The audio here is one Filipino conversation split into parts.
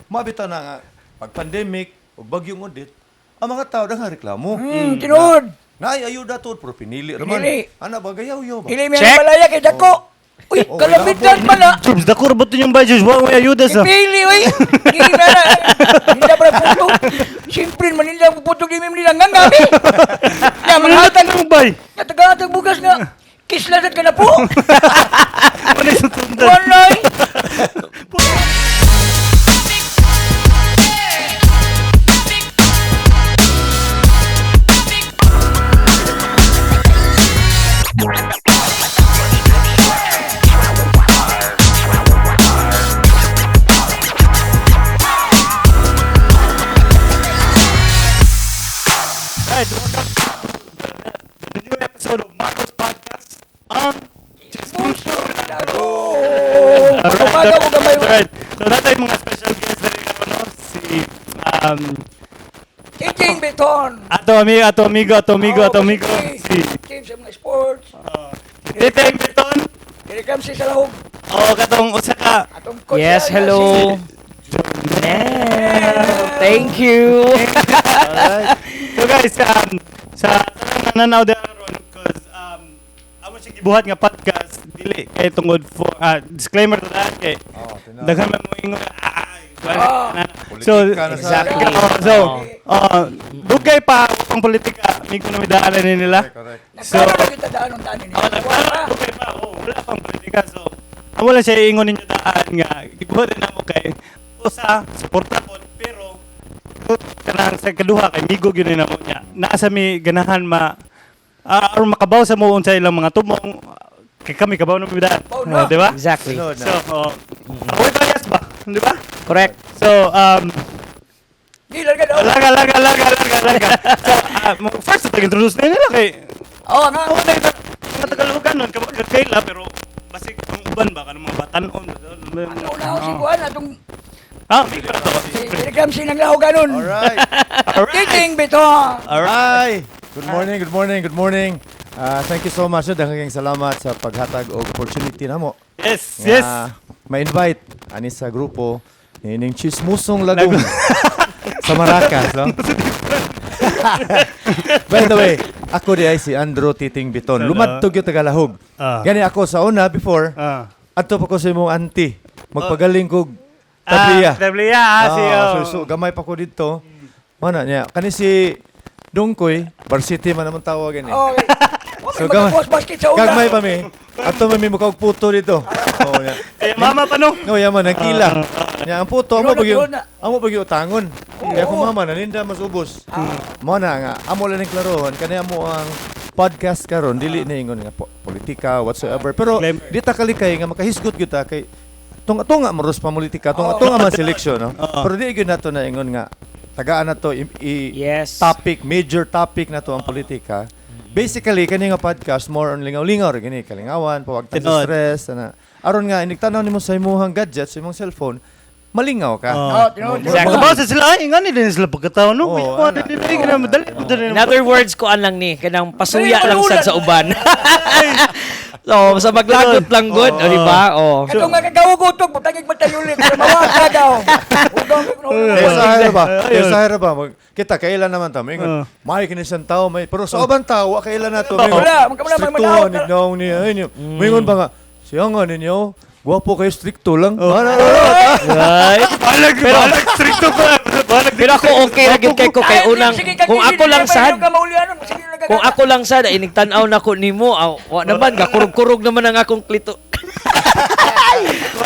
mabitaw na nga pag pandemic o bagyong audit, ang mga tao nga reklamo. Tinood. Na ay ayuda to pero pinili raman. Pinili. Ana ba gayaw-yaw ba? Ili may balaya kay Dako. Uy, kalamitan man na. Jobs, dako ba yung budget? Wala may ayuda sa... Ipili, uy. Hindi na. Hindi ba puto? Siyempre, manila puto di may nila nga gabi. Kaya Manhattan manghatan. ng bay! Natagahatag bugas nga. Kislasat ka na po. Ano yung sutundan? Walay. Alright, welcome to the new episode of Marcos Podcast on Chismoso. Umaga ko gamay. Alright, so natin yung mga special guests na rin ako, no? Si, King Beton. Ato amigo, si Team sa mga sports. Titeng Beton. Kinikam si Salahog. Katong Osaka. Atong coach. Yes, hello. Thank you. Alright. So guys, sa tanang nananaw din ron, because amo siya gibuhat nga podcast, dili kay tungod for disclaimer to that kay daghan man mo ingon so Politika na sa- Exactly. dugay pa ang politika mi ko na midaanan ni nila. Correct. So Nagkaroon na kita daan ng tanin. dugay pa wala pang politika, so amo lang siya ingon ninyo daan nga gibuhat din ako kay usa suporta po pero kanang sa kaduha kay migo gyud na mo niya naa sa mi ganahan aron makabaw sa mo unsa ilang mga tumong kay kami kabaw na bidaan, di ba? Exactly. Sunod So na. ako'y bias ba, di ba? Correct. So Gilan ka daw. laga so first to introduce na nila kay Oo nga. ako na Tagalogan nun kaila pero basig ang uban ba kanang mga batanon Ano na ako si Juan atong migo na to. kinikam si nang lahog ganun. Alright. King Beton. Alright. Good morning. Thank you so much. Daghang salamat sa paghatag og opportunity namo. Yes. Ma-invite ani sa grupo ining Chismusong Lagom sa Maracas, no? By the way, ako di ay si Andrew Titing Biton. Hello. Lumadtog yung Tagalahog. Gani ako sa una before, adto pa ko sa imong auntie. Magpagaling ko tabliya. Tabliya, So gamay pa ko dito. Mana niya? Kani si Dungkoy, varsity man naman tawag ni. Okay. So, Okay, magkakos basket sa una. Kagmay pa mi. Ato may mukha og puto dito. Oh, nya. mama pa no? No, yaman nagkila. Nya ang puto amo Yun na. bagyo utangon. Kaya kung mama naninda mas ubos. Mo na nga amo lang klarohon kani amo ang podcast karon dili na ingon nga politika whatsoever. Pero di ta kalikay nga makahisgot gyud ta kay tunga maros pa politika, tunga man seleksyon, no. Pero di gyud nato na ingon nga tagaan na to Yes. major topic na to ang politika. Basically, kani nga podcast, more on lingaw-lingaw, gani, kalingawan, pawagtan sa stress, ana. Aron nga, inigtanaw nimo sa imong gadgets, sa imong cellphone, malingaw ka. Tinood. Exactly. Magabaw sa sila, ay nga nila sila pagkataon, no? Oo, Madali In other words, kuan lang ni, kanang pasuya lang sad sa uban. So, sa maglagot lang good, o di ba? Oh. Katong nga kagawag-utog, butangig matayulit. Mawag ka daw. Sahara ba? Kita, kailan naman ta? Mingon, may kinisang tao, may, pero sa ubang tao, kailan na to? Wala, magkamala, may Strictuhan, manawag ka. ignaw niya, ayun. Mingon ba nga, siya nga ninyo, guwapo kayo, stricto lang. Balag, stricto pa. Pero ako okay ra gyud kay ko kay unang kung ako lang sad kung ako lang sad inigtan-aw na ko nimo wa naman gakurog-kurog naman ang akong klito.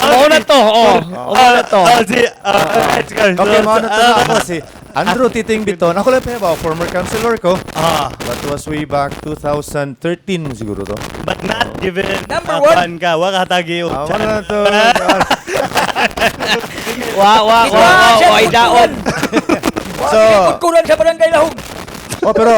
Mao na to. Mao na to. Okay, mga ako si Andrew Titing Biton. Ako lang pa former counselor ko. That was way back 2013 siguro to. But not given Number one. ka, waka tagi o. Wala na to. Wa ay daon. So, kukuran sa barangay lahog. pero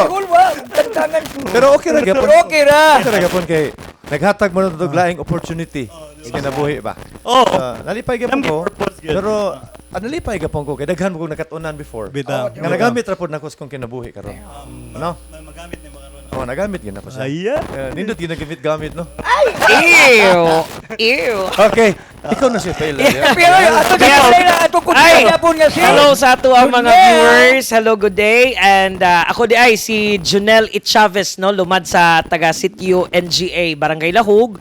Tantangan. pero okay ra gyapon. Pero okay ra. Okay ra gyapon kay naghatag mo na to laing opportunity. Kinabuhi ba? Oh, Nalipay gyapon ko. purpose yun. Pero nalipay gyapon ko kay daghan mo ko nakatunan before. bitaw. Nga nagamit ra pod nako sa kong kinabuhi karon. Ano? Magamit ni mga Nagamit gyud na po siya. Aya. Nindot ginagamit gamit no. Ew. Okay. Ikaw na si fail. Pero ato Okay. Hapon nga, sir. Hello sa ato ang mga Good day. viewers. Hello, good day. And ako di ay si Junel Chavez, no, lumad sa taga Sitio NGA, Barangay Lahog.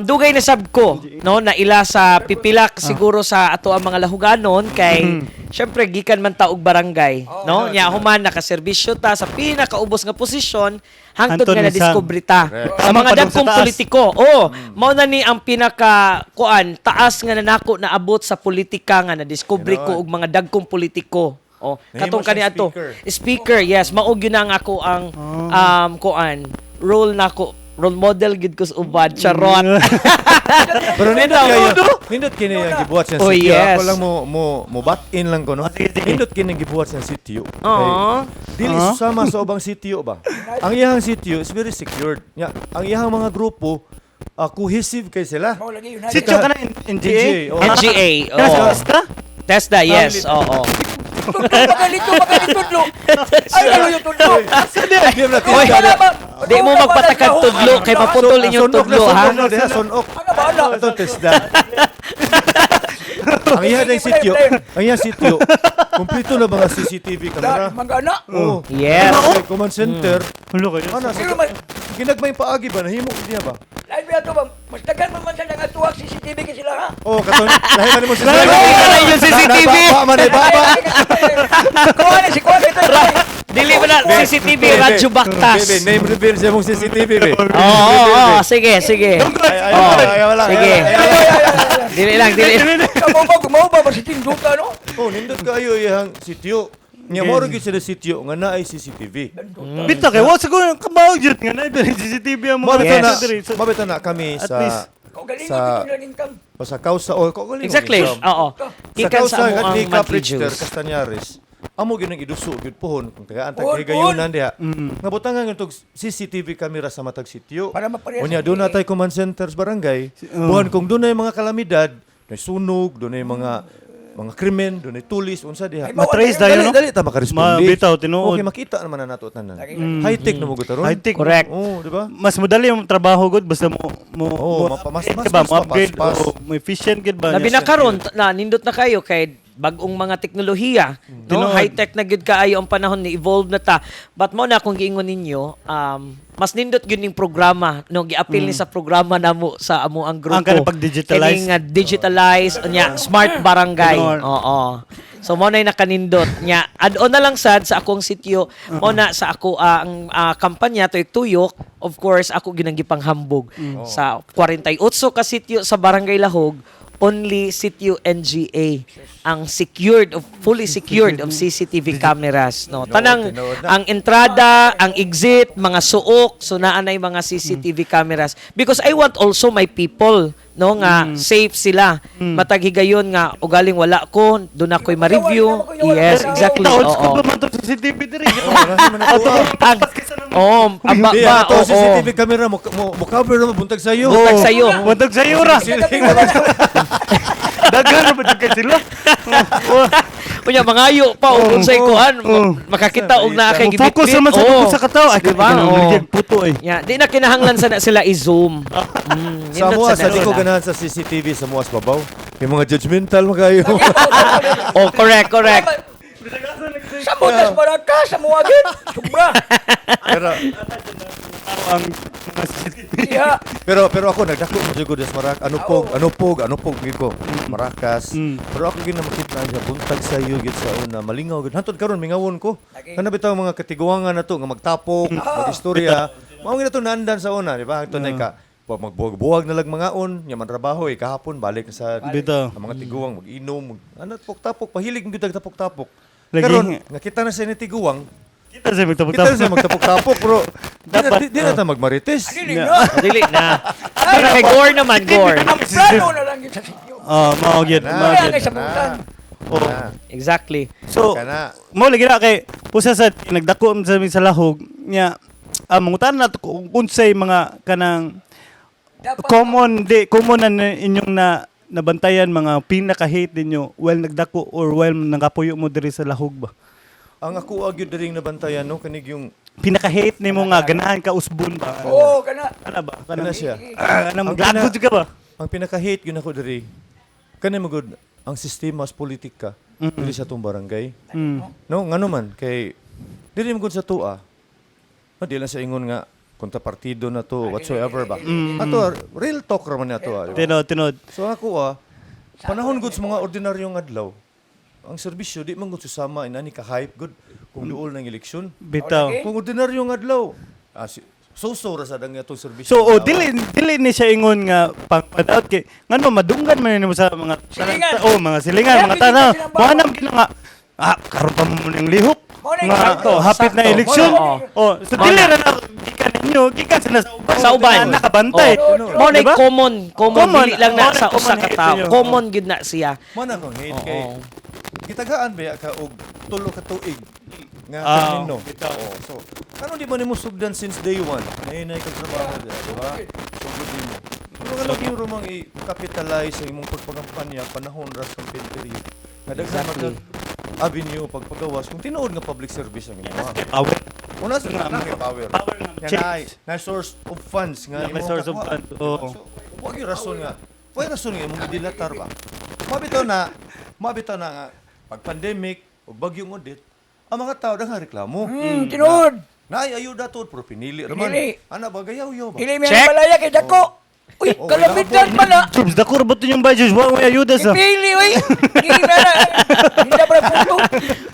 Dugay na sab ko, no, na ila sa pipilak siguro sa ato ang mga lahuganon kay syempre gikan man ta og barangay, no? Nya human nakaserbisyo ta sa pinakaubos nga posisyon hangtod Hangtod nga ni na-discovery ta. Sa Sama mga pa dun sa dagkong taas. politiko. Mao na ni ang pinaka taas nga nanako na abot sa politika nga na-discovery ko og mga dagkong politiko. Nahimo Katong siya kani ato. speaker. Speaker, yes, mao gyud na nga ako ang role nako. Role model gid ko sa ubad, charot. Pero nindot kayo, nindot kini ang gibuhat sa Oh, sitio. yes. Ako lang mo bat-in lang ko, no? sige. Nindot kini ang gibuhat sa sitio. Oo. Dili sama sa ubang sitio ba? Ang iyang sitio is very secured. Ang iyang mga grupo, cohesive kay sila. Mao lagi yun. Sityo ka na NGA? oh. NGA. Kaya Oo. sa TESDA, yes. Oo. Tudlo, tudlo. Ay, ano yung tudlo? Di ba Oy, natin? di mo magpatakad tudlo kay maputol inyong tudlo, ha? Sunok na sunok. Ano ba, ano? Ito tesda. Ang iya ng sitio, ang iya sitio, kumpleto na mga CCTV camera. Mangana. Oo. Yes. May command center. Hulo kayo. Ano, Pero man, ginagmay paagi ba? Nahimo niya ba? lain ba ito ba? Mas tagal man sa nga tuwag CCTV ka sila ha? Oo, katon. Lahi man mo sa Lahi man yung CCTV. Baba man baba. Kuha na si Kuha ito. Dili mo na CCTV, radyo Baby, baktas. name reveal sa mong CCTV, be. Oo, sige, sige. Ayaw lang. Sige. Dili lang, dili. Mau ba si Tinduka no? Oh, nindot kayo iyang sitio. Nya mo rin sila sitio nga naay CCTV. Bita kayo, wa siguro kabaw jud nga na CCTV ang mga Yes. Mabito na kami At sa least. Kung galing Sa- mo yung income. o sa kausa o kagaling. Exactly. Oo. Sa Ikan kausa sa mo at ang ni monthly Caprichter dues. Castañares. Amo ginang iduso gid pohon kung tagaan tag Pohon, higayunan diha. Nga butangan itong CCTV camera sa matag sitio. Para maparehas Unya sa doon na PA. tayo command centers barangay. Buhan kung doon na yung mga kalamidad, may sunog, doon na yung mga krimen, doon ay tulis, unsa diha. Ay, Matrace Dali, dayo no? Dali ta makaresponde. Mabitaw, tinuod. Okay, makita naman na nato tanan. Lagi. High tech na mo gutaron. High tech. Correct. Oo, di ba? Mas madali yung trabaho gud basta mo Oo, mas ba mo upgrade pas. o mo efficient gud ba? Labi na karon na nindot na kayo kay bagong mga teknolohiya, no? Tinuod. High-tech na gud kaayo ang panahon ni evolve na ta. But mo na kung giingon ninyo, mas nindot gyud ning programa, no, gi-appeal ni sa programa namo sa amo ang grupo. Ang kanang pag-digitalize. Kining, digitalize nya smart barangay. Tinuod. Oo. So mo na nakanindot nya. Add-on na lang sad sa akong sitio, mo na sa ako ang kampanya tuyok-tuyok, of course ako ginang hambog sa 48 ka sitio sa Barangay Lahog. Only Sitio NGA ang secured of fully secured of CCTV cameras, no. Tanang tinood na. ang entrada, ang exit, mga suok, so naanay mga CCTV cameras because I want also my people, no, nga safe sila. Matag higayon nga ugaling wala ko, doon ako'y ma-review. Yes, exactly. Old school Oo. naman to CCTV diri. Oh, aba Di, ba, ato oo. CCTV camera mo cover na buntag sa iyo. Buntag sa'yo. Buntag sa'yo ra. Daghan na ba kay sila? Unya mangayo pa og unsay kuan, makakita og naa kay gibitbit. Focus naman sa Oo. sa kataw. Ay, Diba? Oo. kanang puto ay. Ya, di na kinahanglan sana sila i-zoom. Sa nindot muas, sa di ko sila. ganahan sa CCTV sa muas babaw. Yung mga judgmental mo kayo. Oh, correct. Sa mutas para ka, sa muwagin. Sobra. pero, Ang mga CCTV. Iya. pero ako nagdako mo jud sa Marak. Anupog gid ko. Marakas. Pero ako gid na makita siya buntag sa iyo gid sa una malingaw gid. Hantod karon mingawon ko. Kana bitaw mga katiguangan nato nga magtapok, magistorya. Mao gid nato naandan sa una, di ba? Hantod na ka magbuwag na lang mangaon, nya man trabaho kahapon balik na sa Bitaw. ang mga tiguang mag-inom, ano tapok-tapok, pahilig gyud tapok-tapok. Lagi- Karon nakita na sa ni tiguang, Kita sa kita na magtapos. sa magtapok-tapok, bro. Di na ta magmarites. Dili na. Dili na. Pero kay gore naman, gore. Ang plano na lang yun sa sityo. Mao gyud. Wala kay sa butan. Exactly. So, Kana. mo lagi na kay pusa sa nagdako sa mi sa lahog nya mangutan na to kung unsay mga kanang Dapat common na inyong nabantayan mga pinaka-hate ninyo while nagdako or while nagapuyo mo diri sa lahog ba? Ang ako agyo diring nabantayan no kanig yung Pinaka-hate nimo nga ganahan ka usbon ba? Oo, kana. Ana ba? kana siya. Ana Ang maglagod ka ba? Ang pinaka-hate yun ako diri. Kani magud ang sistema sa politika dili sa tong barangay. No, ngano man kay dili man gud sa tuwa. No, di lang sa ingon nga kontra partido na to whatsoever ba. Ato real talk ra man na to. Tinod. So ako panahon gud sa mga ordinaryong adlaw. Ang serbisyo di man gud susama inani ka hype gud kung duol ng eleksyon. Bitaw. Kung ordinaryong adlaw, so ra sa dang atong serbisyo. So, dili ni siya ingon nga pagpadaot kay ngano madunggan man mo sa mga Silingan. mga silingan, Kaya mga hindi tanaw. ka silang Buhanam gina nga karon pa mo ning lihok. Nga Sakto. hapit na Sakto. eleksyon. Oo. So dili ra na gikan ninyo, gikan Sa uban. na nakabantay. Mo na Diba? common dili lang na Mo na sa usa common ka hate tawo. ninyo. Common gyud na siya. Man akong hate kay Oo. gitagaan ba ka og tulo ka tuig nga termino. bitaw. So, ano di ba nimo sugdan since day one? Nainay kag trabaho di ba? So good nimo. Pero nga lagi ro mang i-capitalize sa imong pagpagampanya panahon ra sa pinteriya. Nga daghan Exactly. avenue pagpagawas kung tinuod nga public service ang imo. Power. Una sa power. Power nga Nga change. na source of funds nga May imong source of kakuha. funds, oo. So, wag yung rason nga. Wag yung rason nga imong dilatar ba. Mabitaw na nga pag pandemic o bagyong audit, ang mga tao daghang reklamo. Tinood. Naay ayuda to pero pinili raman. Pinili. Ana ba gayaw-yaw ba? Dili may Check. balaya kay dako. Uy, Oh, kalamitan wala pa na. Jobs dako ra bato yung budget wa may ayuda sa. Ipili, uy. Dili na na. Hindi pa puto.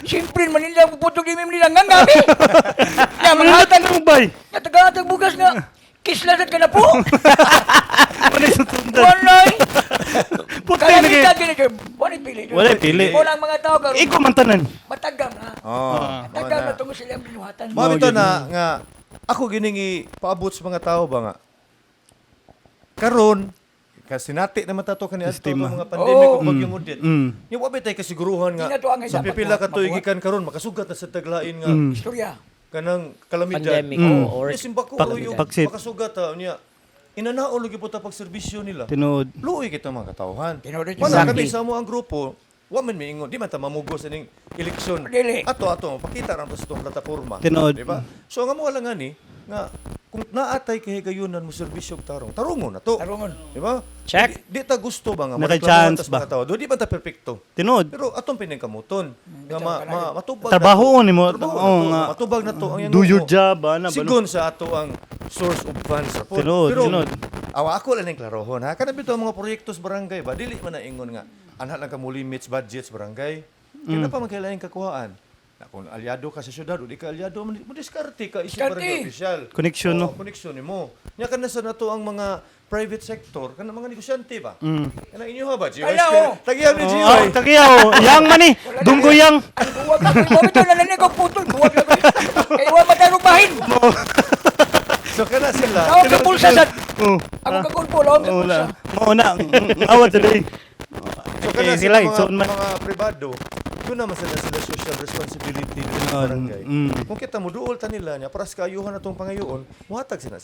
Siyempre, manila puto di nila nga ngabi. Ya, mga Manghatan mo bay. Natagatag bugas nga. Kislasat ka na po. Ano yung sundan? Walay. Puti na kay. Kalamitan gini kayo. Walay pili. Walay pili. Walang mga tao karon. Ikaw man tanan. Matagam na. Oh. Matagam na tungo sila ang binuhatan. Mabitaw na nga ako giningi paabot sa mga tao ba nga. Karon kasi nati naman tato kani adto Sistema. mga pandemic Oo. o bagyong audit. Yung wa tay kasiguruhan nga Hindi na to ang sa dapat pipila ka tuig mabuhat. gikan karon makasugat na sa taglain nga Istorya. kanang kalamidad. Pandemic or Simba ko yung Paksit. makasugat niya. Inanaon lagi po ta pag serbisyo nila. Tinuod. Luoy kita mga katawhan. Tinuod yun. Wala Exactly. kami sa mo ang grupo. Wa man miingon, di man ta mamugos ning eleksyon. Dili. Ato pakita ra sa tong plataporma. Tinuod. Di ba? So nga mo lang ani nga kung naatay kay gayunan mo serbisyo og tarungon na to. Tarungon. Di ba? Check. Di ta gusto ba nga Naka-chance mareklamo tas ba? mga tao. Do di ba ta perpekto? Tinuod. Pero atong pinangkamuton nga matubag Trabaho na to. ni mo. Trabaho Oo na to. nga. Matubag na to ang yan Do your mo. job ana ba? Sigon sa ato ang source of funds sa pod. Tinuod, Pero tinuod. awa ako lang yung klarohon ha. Kana bitaw mga proyekto sa barangay ba dili man na ingon nga anha lang ka mo limits budgets barangay. Kina pa man kailangan kakuhaan. Na kung alyado ka sa syudad o di ka alyado mo diskarte ka isip Diskarte. barangay official. Connection, no? Connection nimo. Nya kana sa nato ang mga private sector kana mga negosyante ba. Kana inyo ha ba? Kaya, oh. Tagiyan ni Oh, GY. tagiyaw. Yang man ni. Dunggo yang. Ang buwag ako. Buwag ito. Nalanig ako putol. Buwag ako. Kaya huwag matayong bahin. So kana sila. Tawag ka pulsa sa... Oh. Ako ka kulpo. Tawag ka pulsa. Mauna. Awat today. So kana Eh, sila sila, igsoon man. mga pribado. Doon naman sila social responsibility din sa barangay. Kung kita mo duol ta nila niya para sa kaayuhan natong pangayoon, muhatag sila.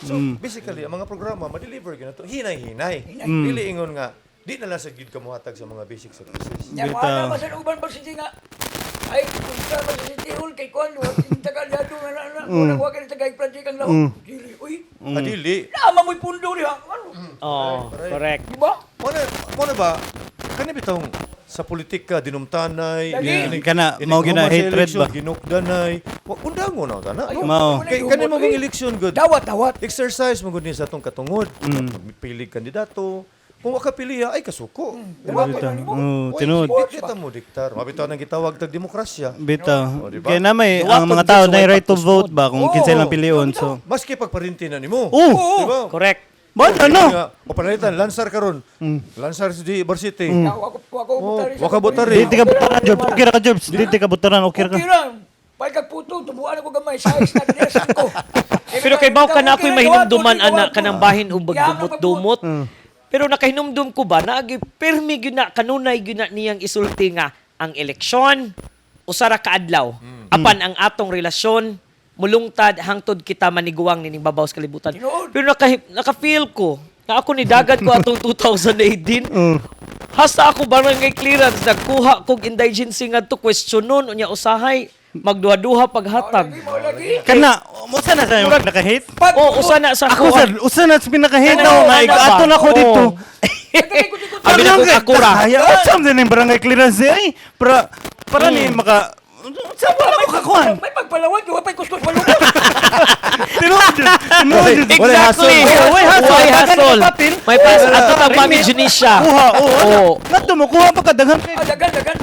So basically ang mga programa ma-deliver gyud nato hinay-hinay. Dili ingon nga di na lang sa gid ka muhatag sa mga basic services. Yan, Bitaw. wala naman sa uban pa siya nga. Ay, kung sa pa siya tihol kay Kwan, yung tagal-yado na unang huwag ka na tagay-project ang lahok. Dili, uy, Adili. naama mo'y pundo niya. Ano? Oh, correct. Di ba? Mo na ba kani bitong sa politika dinumtanay, Lagi. Kana, mao gina hatred ba? ginukdanay. Wa undangon na ta na. Ay, Mao. wala Kay yung kani humot, mo kung uy. election good. Dawat. Exercise mo gud ni sa atong katungod. Magpilig kandidato. Kung wa ka piliya ay kasuko. Diba? Bitaw. Oy, Oh, tinuod. Di kita mo diktar. Mabitaw nang gitawag tag demokrasya. Bitaw. Oh, diba? Kaya na may Duwa ang pag mga tao gusto na ay right to pagtusmod. vote ba kung Oo. kinsa lang pilion. So, Maski pagparinti na nimo. Oo. Diba? Correct. ba ano? O panalitan, Lansar karon. Lansar sa Varsity. Wako Oh, butari. waka butari. Di ka butaran, Jobs. Okay ra ka, Jobs. Di ka butaran, okay ra ka. Okay lang. Pagkag puto, tubuan ako gamay. Size na kanilasan ko. Pero kay Bao ka na ako'y mahinumduman ana kanang bahin o bagdumot-dumot. Pero nakahinumdum ko ba naagi pirmi gyud na kanunay gyud na niyang isulti nga ang eleksyon usara ka adlaw. Apan ang atong relasyon mulungtad hangtod kita maniguang nining babaw sa kalibutan. Tinuod. Pero naka-feel ko na ako ni dagat ko atong 2018. Hasta ako barangay clearance nagkuha kog indigency ngadto questionon unya usahay magduha-duha paghatag. Lagi. Kana, usa na sa nakahate? O usa na sa Ako sa usa na sa pinaka-hate Ano, na nga ano ba? ato na ko dito. Oo. Abi na kung akura. Kaya usam din yung barangay clearance ay para ni maka sa wala ko kakuan. May pagpalawag, yung may kuskus malungkot. Tinuod. Wala hassle. Exactly. Why hassle? May pas ato tag Mami Junisha. Kuha, Oo. Nato mo kuha pa kadaghan kay. Dagan.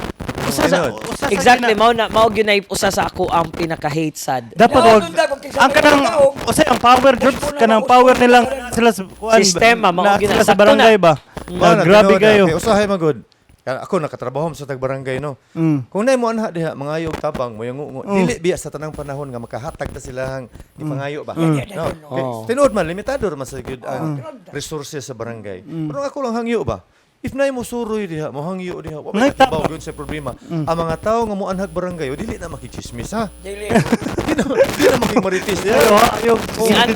Exactly, mao gyud na usa sa ako ang pinaka-hate sad. Dapat wag ang kanang usay ang power jobs kanang power nilang sila sa kuan. Sistema, mao gyud sila na. sa barangay ba. Grabe kayo. Usahay magod. Ako nakatrabaho sa tag-barangay no. Kung nay mo anha diha mga ayog tabang mo yung dili biya sa tanang panahon nga makahatag ta silang ipangayo ba. No. Okay. Tinuod man limitado man sa gyud ang resources sa barangay. Pero ako lang hangyo ba. If nay mo suroy diha, mo hangyo diha, wa may trabaho gyud sa problema. Ang mga tawo nga mo anhag barangay, dili na makichismis ha. Dili. Di na makimaritis diha.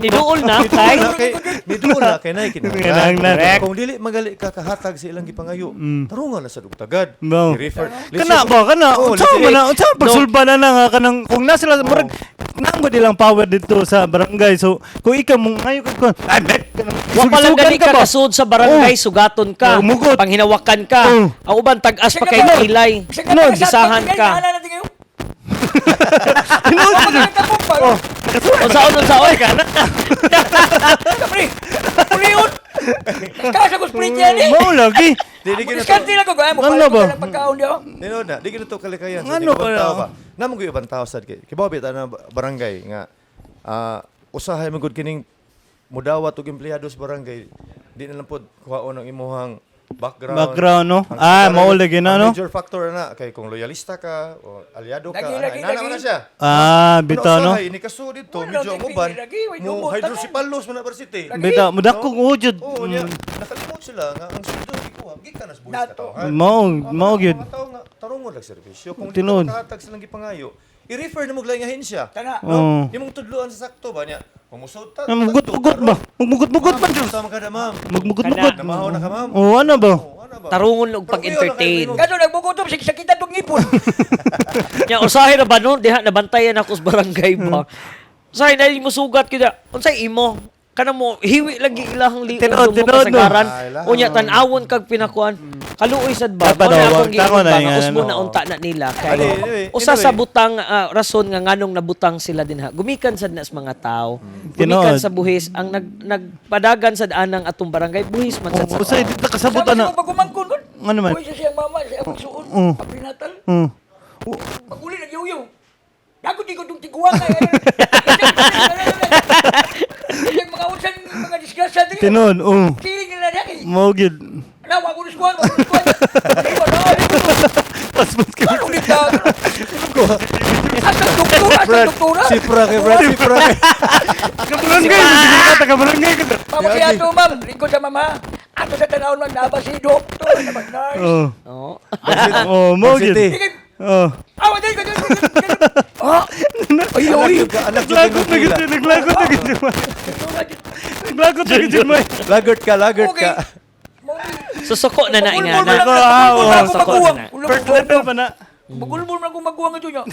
Niduol na kay Niduol na kay nay Kinahanglan. kinahanglan. Kung dili magali ka kahatag sa ilang gipangayo, tarungan na sa dugtagad. No. I-refer. Kana ba kana? Oh, Unsa man na unsa pagsulba na nga kanang kung na sila murag namo nilang power dito sa barangay. So kung ikaw mo ngayon ka ay bet. wa pa lang gani ka kasud sa barangay sugaton ka. Mugot. Panghinawakan ka. Ang uban tag-as pa kay kilay. No, gisahan ka. Unsaon ka na. Puliyon! Kasa ko sprint yan eh! Mao lagi. Dili gyud Diskarte lang ko, gaya mo. Ano ba? Pagkaon niyo. Tinuod na, di gyud to kalikayan sa Ano ibang ba? tao ba. Namo gyud ibang tao sad kay. Kibaw bita na barangay nga usahay magud kining mudawat og empleyado sa barangay. Di na lang pod kuhaon ang imuhang Background no. Ang Mao lagi na no. major factor na kay kung loyalista ka o aliado ka, Lagi. na siya. Bitaw no. Usahay ni kaso dito, Wala, medyo lagi, uban. lagi, may Mo dumot, hydrocephalus man na varsity. Bitaw mudakong ujud. Oo, niya. Nakalimot sila nga ang sundo ikuha, gikan nas buhis ka Nato. tao. Mao gyud. Mga tao nga tarungon lang serbisyo. Kung di Tinuod. ka makahatag silang gipangayo, i-refer na mo lang nga ahensya. Kana. Oo. Imong tudloan sa sakto ba niya? Kumusod ta. Mugot-mugot ba? Mugot-mugot ba Diyos? Tama ka na, ma'am. Mugot-mugot. Namahaw na ka, ma'am. Oh, ano ba? Oo, ano ba? Tarungon og pag-entertain. Kaso nagbukutom, sakitan tong ngipon. Nya usahay ra ba no? Diha nabantayan ako sa barangay ba. Usahay na mo sugat kita. Unsay imo? Kana mo hiwi lagi ilahang liog mo Tinod, kasagaran. Ay, lahat. Unya tan-awon kag pinakuan. Kaluoy sad ba? Dapat Mao na daw, akong tako na giunta nga yung usbo ano. na unta na nila kay Anyway, usa sa butang rason nga nganong nabutang sila dinha. Gumikan sad na sa mga tao. Gumikan Tinod. sa buhis ang nagpadagan sad anang atong barangay buhis man sad sa Usay dito kasabot Sama ana. siya pagumangkon kon. Ano man? Uy, siya siyang mama, siya ang suon. Pagpinatal. Paguli nagyuyaw. Dago di ko itong tiguan na. Yung mga unsan, mga disgrasya din. Tinon, Kiling nila niya. Mao gyud. Wag ko niskuhan, wag ko niskuhan. Passport ka. Ano ulit na? Asang doktora. Sipra kay Brad, sipra kay. Kabarangay, taga-barangay ka. Mama si Ato, ma'am. Lingkod sa mama. Ato sa tanawon man, naba si doktor. Nurse. Oo. Mao gyud. Sige. Oh. Awa, dahil ka. Ay, ay. Anak Naglagot na gid, naglagot na gid. Naglagot na gid may. Lagert ka. Okay. Susoko na na Bulbul ingana. mo Oo, lang ako sako maguwang. na. First level pa na. Bagulbul man ako maguwang ito niya.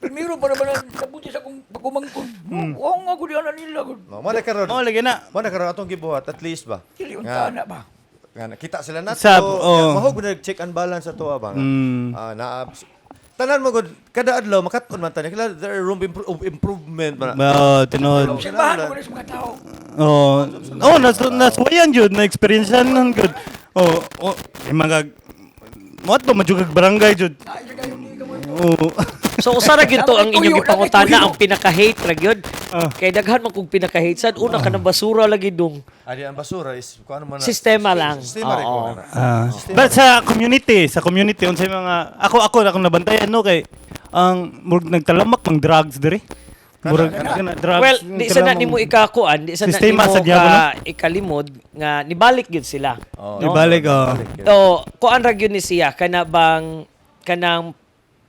Primero para ba na nabuti sa kong pagumangkon. Oo nga ko diyan nila. Mana karon. Mao lagi na. Mana karon atong gibuhat at least ba. Dili unta na ba? Nga nakita sila nato. Oo. Mahog na check and balance ato ba. Tanan mo gud kada adlaw makaton man tani kila there room of improvement ba. Mao tinod. Simbahan mo na sa mga tao. Naswayan jud na experience nan good. Mga mo to majugag barangay jud. Ay, sa kayo, di ka mo. So usa ra gyud to ang inyong gipangutana ang pinaka-hate ra gyud. Ah. Kay daghan man kog pinaka-hate sad una ka ng basura lagi dong. Adi ang basura is kuno man. Sistema lang. Sistema rin Oo. ko na. But sa community unsay mga ako nabantayan no kay ang murag nagtalamak mang drugs diri. Murag kana drugs. Well, di sa na nimo ikakuan, di sa na Sistema nimo sa diabo, ikalimod nga nibalik gyud sila. Ibalik So, kuan ra gyud ni siya kana bang kanang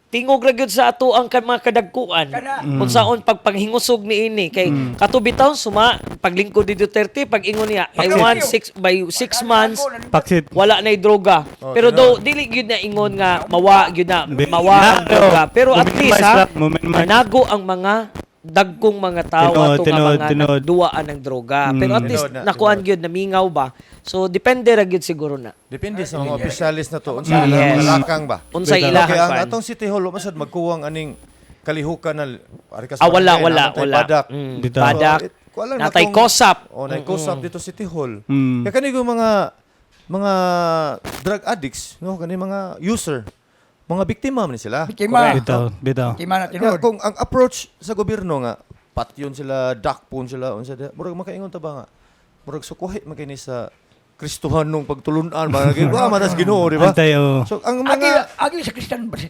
tingog ra gyud sa ato ang mga kadagkuan. Kung saon pagpanghingusog ni ini kay katubi taon suma paglingkod ni Duterte pag ingon niya I want 6 months Paksit. wala nay droga. Pero do dili gyud na ingon nga mawa gyud na mawa ang droga. Pero at least ha, manago ang mga dagkong mga tao ato nga mga tinod. nagduwaan ng droga. Pero at least Tinod na, nakuan gyud namingaw ba. So depende ra gyud siguro na. Depende sa mga opisyalis na to. Unsa Yes. mga lakang ba? Unsay Bitaw. ilahang Okay, ang kuan. atong City Hall masad magkuwang aning kalihukan na ari ka Wala. Badak. Bitaw. Badak. Kualang Natay kosap. Oh, nay kosap dito City Hall. Mm. Kaya kanigo mga drug addicts, no, kani mga user, mga biktima man sila. Biktima. Bitaw. Biktima na Kaya tinod. kung ang approach sa gobyerno nga patyon sila, dakpon sila, unsa da, murag makaingon ta ba nga. Murag sukuhi magini sa Kristohan nung pagtulunan ba ginagawa manas Ginoo, di ba? Antay, oh. So ang Agi, mga agi sa Kristan ba siya?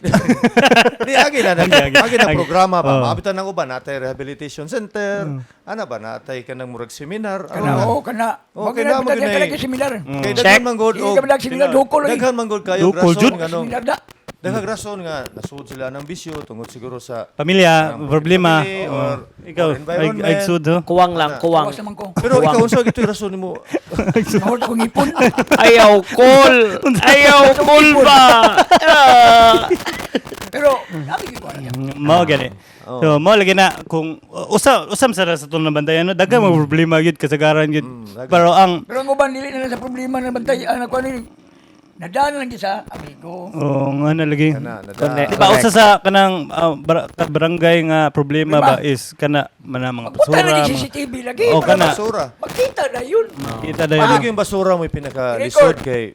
agi na Agi. programa ba Oh. maabitan ng uban natay rehabilitation center, ana ba natay kanang murag seminar, Kana, ano. kana. Okay Magina na, bitag magina. ka seminar. Kay Check. daghan man god Hindi ka bilang seminar, dukol lagi. daghan man god kayo Dukol, rason jud. nga no. Seminar da. Daghang rason nga nasud sila ng bisyo tungod siguro sa Pamilya, problema. family Oh. or Ikaw, environment. ay sud ho. Kuwang lang, kuwang. Bawas naman ko. Pero Kuwang. ikaw unsa gito yung rason nimo? Nahod ko ngipon. Ayaw kol. Ayaw kol ba? Pero, agi ko niya. Mao gani. So, mao lagi na kung usam sa tulong ng bantayan no, daghang mga problema gyud kasagaran gyud. daghan. Pero ang Pero ang uban dili na lang sa problema na bantay anak ko ni. Nadaan lang sa amigo. nga na lagi. Kana Correct. Di ba usa sa kanang barangay nga problema ba is kana mga Punta basura. na mga- di CCTV lagi. Oh, para kana. basura. Makita na yun. Kita dayon. Paano yung basura mo pinaka-lisod kay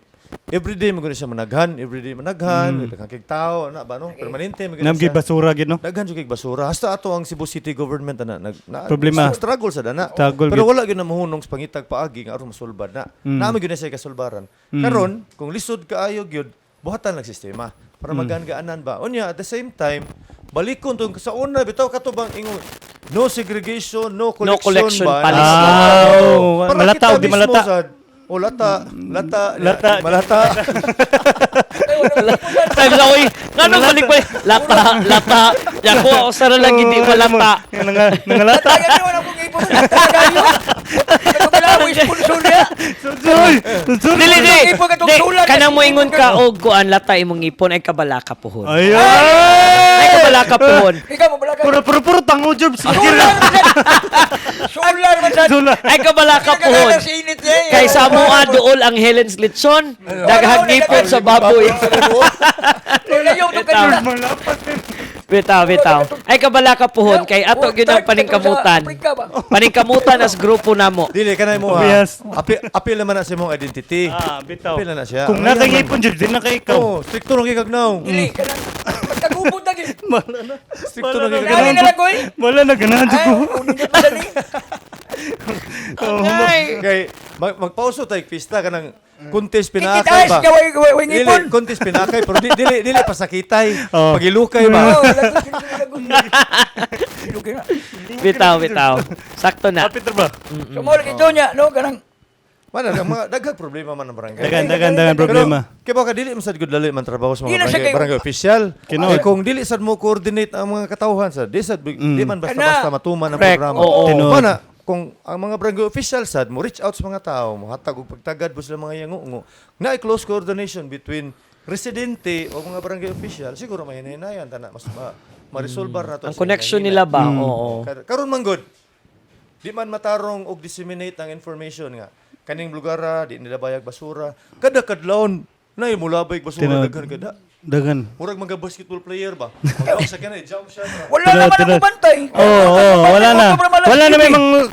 everyday mo siya managhan, daghang kay tao na ba no? Permanente mo Namgi basura gyud no. daghan jud kay basura. Hasta ato ang Cebu City government na Problema. struggle sa dana. Struggle Pero gyud. wala gyud na mahunong sa pangitag paagi nga aron masulbad na. Nami gyud na siya kasulbaran. Karon kung lisod kaayo gyud, buhatan lang sistema para magaan-gaanan ba. Unya at the same time, balikon tong sa una bitaw katubang ingon no segregation, no collection, collection ba? policy. Ah, malata o di malata. O lata, Lata. malata. Sabi sa uy, ngano balik pa lata. Yako ako sara lagi di malata. Nangalata. Kaya naman ako ngipon. Tagayo. Wala mo sponsor niya. Dili. Ipon ka tong Di, sulat. kanang mo ingon ka og kuan lata imong ipon ay kabalaka pohon. Ayun. Ay kabalaka pohon. Ikaw mo bala ka. Puro tango job. Sular man sa. Ay kabalaka pohon. Sa init niya. Kay sa mua dool ang Helen's Litson, daghang ngipon sa baboy. Layo to kanina. Bitaw. Ay kabalaka pohon kay ato gyud ang paningkamutan. Afrika ba? Paningkamutan as grupo namo. Dili kanay mo Obvious. apil naman na sa imong identity. Bitaw. Apil na siya. Kung nakangipon jud din na kay ikaw. Oh, stricto nang gigagnaw. Dili kanang pagkagubod na gid. Stricto nang Nani gigagnaw. na lang ko eh. Wala na ganahan Ay, ko. unin ka pa dali. Ay. Kay magpauso tay pista kanang contest pinakay Ikitaas ba. ka way Dili ngipon. contest pinakay pero dili pasakitay. Oh. Pagilukay ba. Oh, lagot. Ilugay na. Bitaw. Sakto na. Kapit ba? So mo ito niya no kanang Mana mga daghang problema man ang barangay. Dagan problema. Kaya baka dili man sad gud dali man trabaho sa Di mga na siya barangay, kay- barangay official. Kinood. Eh, kung dili sad mo coordinate ang mga katawhan sa di sad di man basta-basta matuman ang Correct. programa. Oo. Tinood. Mana kung ang mga barangay official sad mo reach out sa mga tao, mo hatag og pagtagad mo sila mga yangungo. Na close coordination between residente o mga barangay official, siguro may hinahinayan tana mas ma-resolve na to. Ang connection nila ba? Oo. Karon man good. Di man matarong og disseminate ang information nga kaning lugar di nila bayag basura. Kada kadlawon na mula bayag basura Tinood. daghan kada. Dagan. Murag mga basketball player ba? Mag sa kanay jump shot. wala naman Tinod. ako bantay. Wala na. Wala na may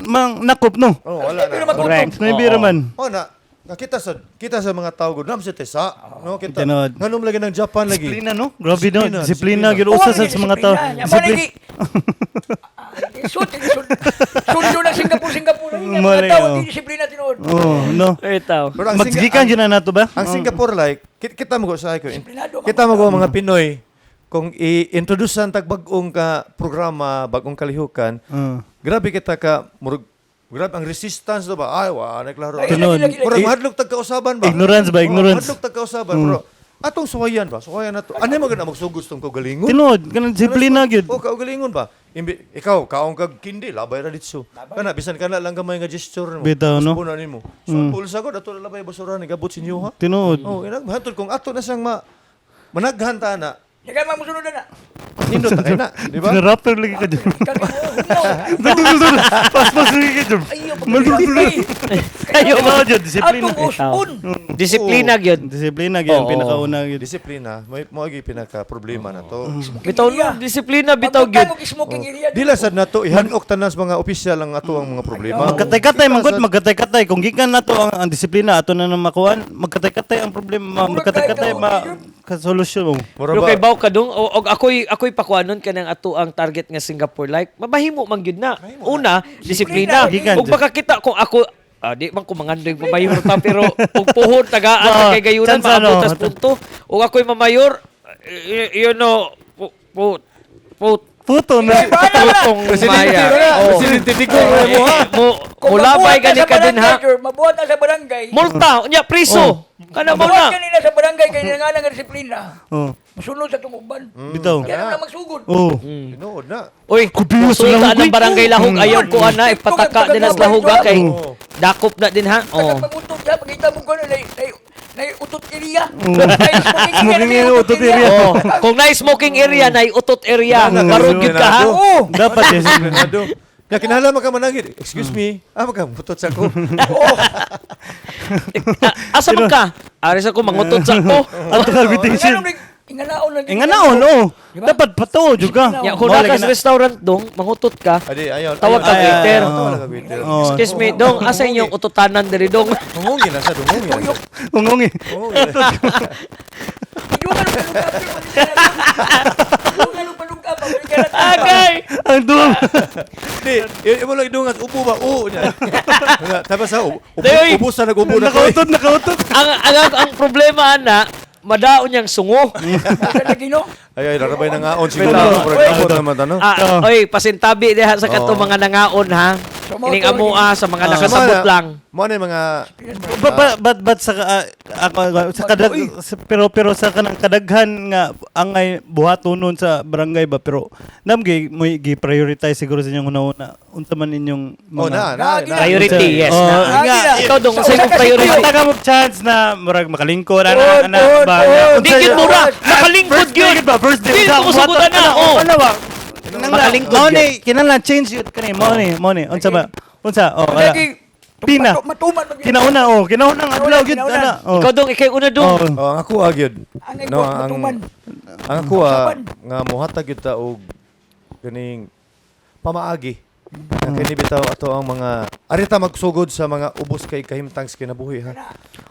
mang nakop no. Oh, wala Pero na. mag-correct. May biro man. Oh na. Nakita sa mga tao gud nam sa tesa. No kita. Tinood. Nganom lagi ng Japan lagi. Disiplina no. Grabe no. Disiplina, Disiplina disiplina. gyud usa sa mga tao. Sud. Sundo na Singapore. Mga Mali, tao oh. di disiplina tinuod. Oh, no. Bitaw. Pero ang Magsigikan dyan na nato ba? Ang Singapore like kita mo sa ko. Disiplinado, Kita mo mga Pinoy kung i-introduce ang tagbag-ong ka programa, bagong kalihukan, grabe kita ka murag grabe ang resistance do ba? Ay wa na klaro. Tinod. Murag mahadlok tag kausaban ba? Ignorance ba? Ignorance. Mahadlok tag kausaban pero atong suwayan ba? Suwayan nato. Ano mo gana magsugod tong kaugalingon? Tinod. Ganun disiplina gyud. O kaugalingon ba? Ikaw kaong kag kindi labay ra ditso. Kana bisan kana lang gamay nga gesture mo. Bitaw, no? Puno nimo. So pulsa ko ato labay basura ni gabot sinyo ha. Tinod. Oh, inag hantod kung ato na siyang managhan ta na. Dagan man mo sunod na. Nindot na kayo na, di ba? Rapper lagi ka dyan. Kani mo, hunaw. Pas-pas lagi ka dyan. Ayaw, pagkakay. Kayo ba dyan? Disiplina. Atong uspon. Disiplina gyud. Disiplina yun. Oo. Pinakauna yun. Disiplina, mo agi pinaka-problema na to. Bitaw no, disiplina bitaw gyud. Pagkakay mo smoking area. Dila sad na to, ihanok tanan sa mga opisyal ang ato ang mga problema. Magkatay-katay, manggod, magkatay-katay. Kung gikan na to ang disiplina, ato na nang makuhaan, magkatay-katay ang problema. Magkatay-katay, kasolusyon mo. Mura Pero ba? kay baw ka dong og ako'y pakuanon kanang ato ang target nga Singapore like mabahimo man gyud na. Una, disiplina. Disiplina. Ug makakita kung ako di man ko mangandoy mamayor ta pero ug puhon tagaan kay gayunan chance ano. maabutas punto. Ug ako'y mamayor you know Puto na. putong Presidente maya. ka na. Oh. Presidente Digong na mo ha. Mulabay gani ka din ha. Mabuhat na sa barangay. Multa, nya priso. Kana mo Mabuhat na. kanina sa barangay kay nga nga disiplina. Oh. Masunod sa tumuban. Bitaw. Kaya na magsugod. Oh. Tinuod na. Uy, Kupius sulta lang, ng uy. barangay lahog ayaw ko ana ipataka din as lahog ha, kay Oo. dakop na din ha. Oh. Pagkat magutot siya, pagkita mo ko na utot area. Smoking area, utot area. Oh, kung na smoking area na utot area, marog gyud ka ha. Oo. Dapat yes. Disiplinado. Ya kinahanglan man ka manangit. Excuse me. magamutot sa ko. Asa man ka? Aris ako mangutot sa ko. Ato ka bitation. Inganaon lang. Inganaon, oo. Dapat pato juga. Ya, kung naka sa restaurant dong, mangutot ka. Adi ayaw. Tawag ka ayaw. waiter. Tawag ka waiter. Oh. Excuse me, dong, asa inyong ututanan diri dong? Mungungin na sa dungungin. Ungongi. Mungungin. Agay! Ang duwang. Di, imo lang idungas upo ba? Oo niya. Tapos sa Day, ubo sa nag-ubo na ko. Nakautot. Ang problema ana, madaon yang sungo. Ay larabay na ngaon siguro. Bitaw. Pagkamot naman ano. Oy, pasintabi diha sa kato mga nangaon ha. Kining amua sa mga nakasabot lang. Mo na mga But sa sa kadag pero sa kanang kadaghan nga angay buhatonon sa barangay ba pero namgi mo gi-prioritize siguro sa inyong una unsa man inyong Oh na. Priority, yes. Oh, na. nga, Ikaw dong sa imong priority. Taga mo chance na murag makalingkod ana ba. Di gyud mura, nakalingkod gyud. ba first day Di ko sugutan na. Oh. Ano ba? Makalingkod Mo yun. ni kinahanglan change yun kani mo ni unsa ba? Unsa? Oh, wala. Pina. Kinauna ang adlaw gyud ana. Oh. Ikaw dong, ikay una dong. Oh, ang ako agyod. No, ang ako nga mohatag gyud ta og kaning pamaagi. Ang kini bitaw ato ang mga arita magsugod sa mga ubos kay kahimtang sa kinabuhi ha.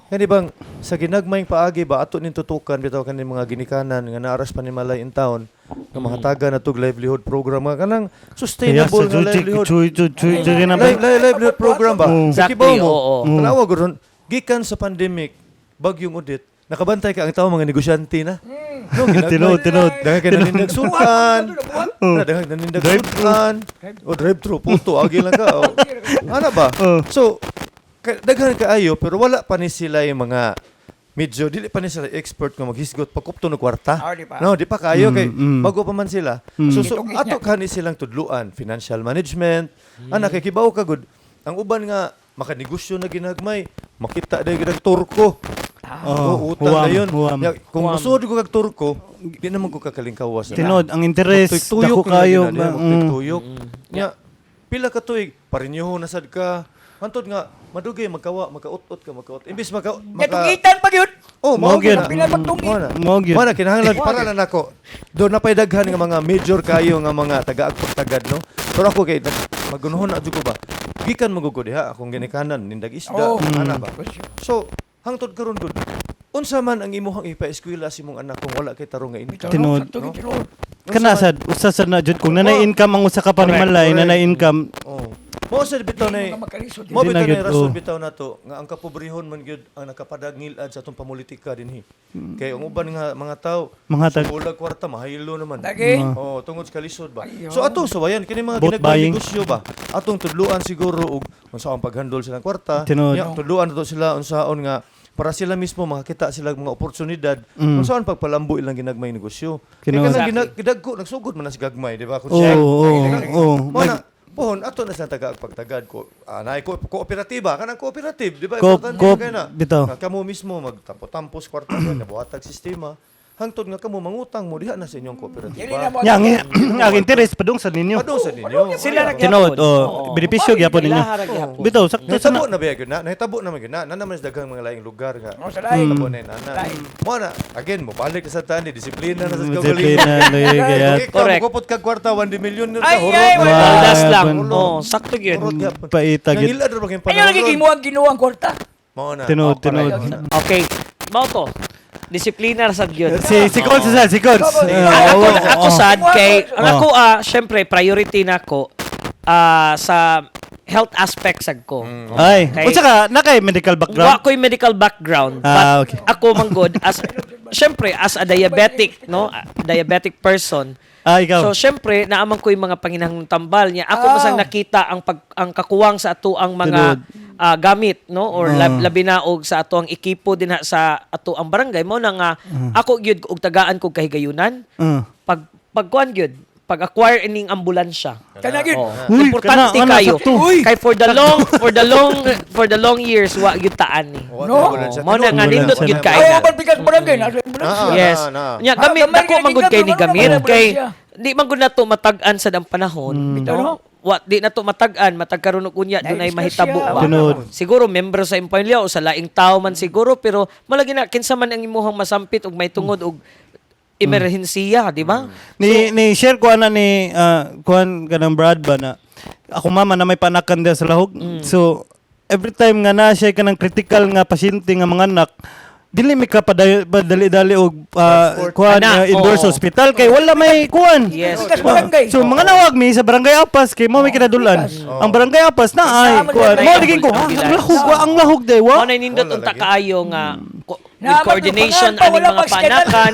Kani bang sa ginagmayng paagi ba ato nin tutukan bitaw kani mga ginikanan nga naaras pa ni malay in town nga mga taga na tog livelihood program nga kanang sustainable nga livelihood. Livelihood program ba? Sa Exactly, kibaw mo. oo. Tanawa gud gikan sa pandemic bagyong udit nakabantay ka ang tao mga negosyante na. No, Tinod. Dahil ka nanindag sultan. Dahil nanindag sultan. O drive-thru, puto, agi lang ka. O. Ano ba? So, daghan kaayo, pero wala pa ni sila yung mga medyo, dili pa ni sila expert nga maghisgot pagkupto ng kwarta. Oh, di pa. No, di pa kaayo kay bago pa man sila. So ato kani silang tudluan, financial management. Ana kay kibaw ka gud. Ang uban nga makanegosyo na ginagmay, makita day ginag turko. Utang na yun. Ya, kung musod ko kag turko, di naman ko kakalingkawas. Tinod ang interest dako kayo. Tuyok. Nya pila ka tuig parinyo na sad ka. Antod nga madugay magkaut-ut ka. Imbis Natugitan pa yun. Oh, Mao gyud. Mao gyud. Mana kinahanglan para lang nako. Do na pay daghan nga mga major kayo nga mga taga-agpagtagad no. Pero ako kay magunahon na jud ko ba. Gikan magugod diha akong ginikanan nindag isda ana ba. So hangtod karon gud. Unsa man ang imuhang ipa-eskwela si mong anak kung wala kay tarong nga income? Tinod. Kana sad usa sad na jud kung nanay income ang usa ka panimalay nanay income. Oh. Mo sa bitaw na mo Hindi bitaw na gyud, na rason oh. bitaw na to nga ang kapobrehon man gyud ang nakapadagngilad sa atong pamulitika dinhi. Kay ang uban nga mga tawo Mga ulag kwarta mahaylo naman. Lagi. Oh, tungod sa kalisod ba. So ato so ayan kini mga Boat buying. ginagnegosyo ba. Atong tudluan siguro og unsa ang paghandle silang kwarta. Tinod. Nya, tudluan to sila unsaon nga para sila mismo makakita sila mga oportunidad kung saan pagpalambo ilang ginagmay negosyo. Kaya Tinod. kanang gidagko nagsugod man na si gagmay, di ba? Kung Oo. Pohon, ato na sila taga-pagtagad ko. Naay kooperatiba, kanang cooperative, di ba? Coop, Importante kayo na. bitaw. Nga kamo mismo magtampo-tampo sa kwarta, nabuhatag sistema. hangtod nga kamo mangutang mo diha na sa inyong Dili kooperatiba. na mo. Yang ang interest padung sa ninyo. Padung sa ninyo. Sila ra Tinood, gyapon. benepisyo gyapon ninyo. Ilaha ra gyapon. Bitaw sakto sa Nahitabo na ba yun na? Nahitabo naman yun na. Naman sa daghang mga laing lugar nga. Oh, sa lain. Nahitabo na yun na. Lain. Mo na, again, mo balik ka sa tani, disiplina na sa Disiplina loy kaya. Ikaw, Correct. magkupot ka kwarta, 1 million na Ay, hurot. ay, na. wala. Baldas lang. Hulog. Oh, sakto gyud. Hurot gyapon. Paita gid. Nangilad rin ba kayong Ayaw lagi panahon? gimuang ginuang kwarta. Mao na. Tinood. Okay. Mao to. Disiplina ra sad gyud. Si Cons sa si Cons. Ako sad kay ako syempre priority nako sa health aspect sad ko. Ay, Okay. unsa ka nakay medical Wa background? ko'y medical background, Ah, but okay. ako manggod as syempre as a diabetic, no? A diabetic person. Ikaw. So syempre naamang ko'y mga panginahanglang tambal niya. Ako masang nakita ang kakuwang sa ato ang mga gamit, no? Or labi na og sa ato ang ekipo din sa ato ang barangay mo na nga ako gyud og tagaan kog kahigayunan. Pagkuan gyud, pag-acquire ining ambulansya. Kana gid. Uy, Importante kana, kayo. sakto. Kay for the long years wa gyud taan ni. No? Mao na nga nindot gyud kay Ay, na. apan bigas barangay na. ambulansya. Yes. na. Nya gamit gamay dako kay man gud kay ni gigamit, gamit ano, kay ambulansya. di man gud nato matag-an sa dang panahon. Bitaw, no? Wa di nato matag-an matag karon og unya dunay mahitabo siya. ba. Tunod. Siguro membro sa employer o sa laing tao man siguro pero malagi na kinsa man ang imuhang masampit og may tungod og emerhensiya, di ba? Ni share ko ana ni kuan kanang Brad ba na ako mama na may panakan dia sa lahog. So every time nga na siya kanang critical nga pasyente nga mga anak dili mi ka padali-dali og kuan Ana, indoor oo. sa hospital kay wala may kuan. Yes. Bigas barangay. So mga nawag mi sa barangay Apas kay mo may kinadulan. Ang barangay Apas na ay Kasama kuan. dyan, Mo ay, digin ko ang ang lahog ang lahog day Mao wa. na nindot Wala unta lagi. kaayo nga with Na, coordination magtupangan pa, aning wala mga pang skandal. panakan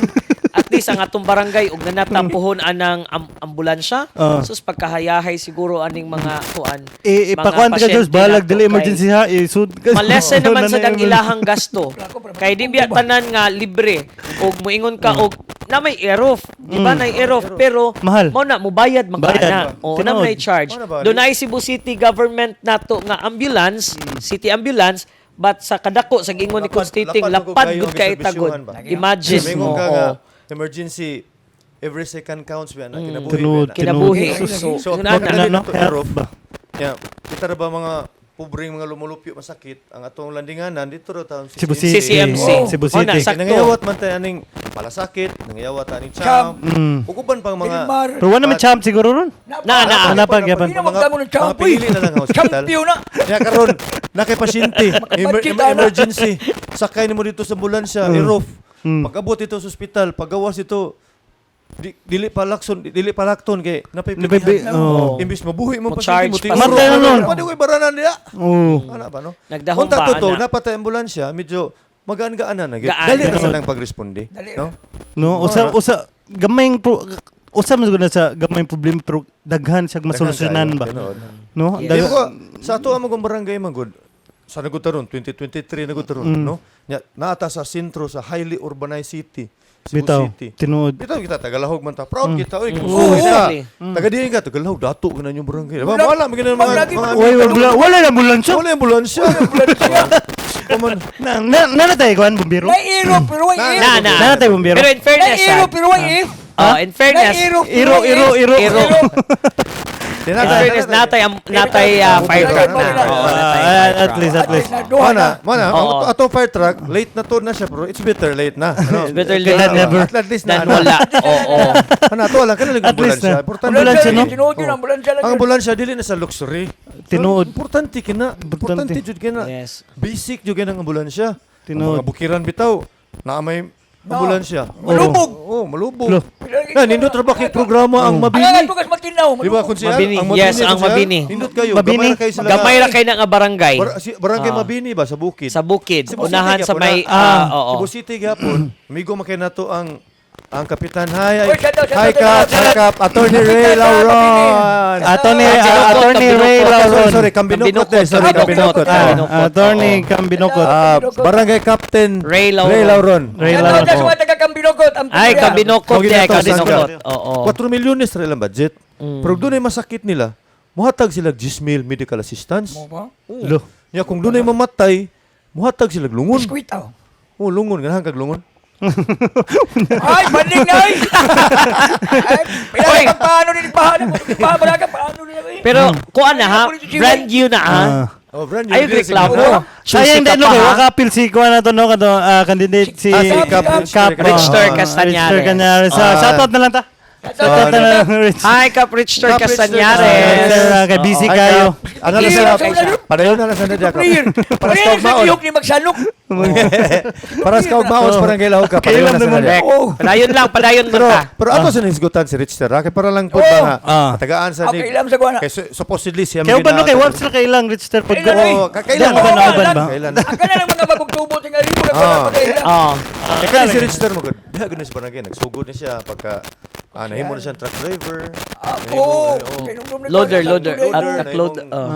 at least ang atong barangay ug nanatapuhon anang ambulansya. Sus pagkahayahay siguro aning mga kuan. Ipakuan ka Diyos balag dili emergency ha isud ka. Malesen naman sa dang Nanay- ilahang gasto. Kay di biya tanan nga libre og moingon ka og na may erof, di ba na erof pero Mahal. mo na mubayad man ka Bayad. na. O na Tinuod. may charge. Ano ba? Dunay Cebu City government nato nga ambulance, city ambulance but sa kadako sa gingon ni Constantine lapad gud kay tagod. Imagine mo. Mingon ka nga, emergency, every second counts ba na kinabuhi. Tunod, ba na? Kinabuhi. Tunod. So, Yun na, pagkadali no? na ito, Erof, yeah, kita ra ba mga pobreng mga lumulupyo masakit, ang atong landinganan, dito ra taon Cebu CCMC. City. Cebu O na, City. sakto. Nangayawat man tayo aning malasakit, nangayawat tayo aning champ, uguban pang mga Pilmar. Pero wala man champ siguro ron. Na. Hanapag yapan. Hindi na magdamo ng champ. mga pili na lang ang hospital. Champion na. Kaya karon, nakay pasyente, Makabudget na. emergency, sakay nimo dito sa ambulansya, Erof. Pag-abot ito sa ospital, pagawas ito, dili palakton kay napipilihan. Oh. Imbis mabuhi mo Mo pasyente charge mo pa tinguro. Matay na nun. Pwede ko'y baranan niya. Oh. Ano ba, no? Nagdahong Unta ba, to, ana? napatay ambulansya, medyo magaan-gaan na. Gaan. Dali na sa nang pag-responde. Dali. No? No, usa gamayng usa man siguro na sa gamayng problema pero daghan siya masolusyonan ba. No? Yes. Dili ko, sa ato ang mga barangay magud, sa nagutaron, 2023 nagutaron, no? Naata sa sentro sa highly urbanized city. Cebu Bitaw, City. tinuod. Bitaw kita tagalahog man ta. Proud kita oy. Oo, kita. exactly. Taga diin ka tagalahog dato ka na yung barangay. Diba? Wala mo ganun mga Wala na ambulansya. wala ambulansya. Kuman. Na tayo kuan bumbiro. May iro, pero may iro. Na tayo bumbiro. Pero in fairness, May iro, pero may if. in fairness, May iro, Iro. Iro. In fairness, natay fire truck na. Natay. Oo, natay At least. Mana, Oo. ato fire truck late na to na siya pero it's better late na. Ano? It's better Kaya late never. At least na. than wala. Oo. Ano to lang kana At least ambulansya. na. Importante Ambulansya, no? Tinuod yun, ambulansya lang Ang yun. ambulansya dili na sa luxury. Tinuod. Importante kina. Importante jud kina. Yes. Basic jud kina ang ambulansya. Tinuod. Ang mga bukiran bitaw na may ambulansya. Malubog. Oh, malubog. Lo. Na nindot ra ba kay programa ang Ang mabini? nga tugas matinaw. Di ba kung siya Mabini. ang Yes, ang kung siya, mabini. Nindot kayo. Mabini. Gamay ra kayo sila. Gamay ra kay na nga barangay. Barangay Mabini ba sa bukid? Sa bukid. Cebu Unahan City sa gyapon may... na. oo. Cebu City gyapon. Amigo makay nato ang kapitan. Hi, Oy, shout out, hi, shout out, Kap, Attorney Ray Lauron. Attorney Ray Lauron. Sorry, Kambinokot. Sorry, Kambinokot. Kambinokot. Attorney Kambinokot. Barangay Captain Ray Lauron. Ray Lauron. Ray Shout out Lauron. sa mga taga-Kambinokot. Ang Ay, tuloy. Kambinokot. Huwag Yeah, ito, Kambinokot. sangka. Oo. 4 milyones ra ilang budget. Pero doon ay masakit nila. Muhatag sila 10,000 medical assistance. Mo ba? Lo. Nya kung doon ay mamatay, muhatag sila lungon. Biskwit, oh. Oh, lungon. Ganahan kag lungon. Ay, banding na ay! Ay, paano din paano mo? Paano din ako eh? Pero kuan na ha, brand new na ha. Oh, brand new. Ayun Dili reklamo. siguro. Sayang din no kay wakapil si kuan na to no kato candidate si Si Cap Richter Castañares. Richter Castañares. Shoutout na lang ta. Shoutout na lang Rich. Hi, Cap Richter Cap Richter Castañares. Kay busy Ay, kayo. Ano na sila? Padayon na lang sa nadya ka. Para sa Sa maon. tiyok ni magsalok. Para sa maon para kay lahog ka. Kayo Padayon lang na sa naman. nadya. Oh. Padayon mo Pero ta. pero ato sa nisgutan si Richter, kay para lang pud Oo. mga tagaan sa Okay lang sa kuana. kay supposedly siya Kayo ba no kay once na kailang Richter pod Kailan ko. eh? Oh, kailan Ba nauban ba? Kailan? Ang kana lang mga bagong tubo tingali mo na Ah. pala. Oh. Kaya si Richter mo gud. Diha gud sa barangay nagsugod ni siya pagka nahimo na siyang truck driver. Oo. Loader. At nag-load,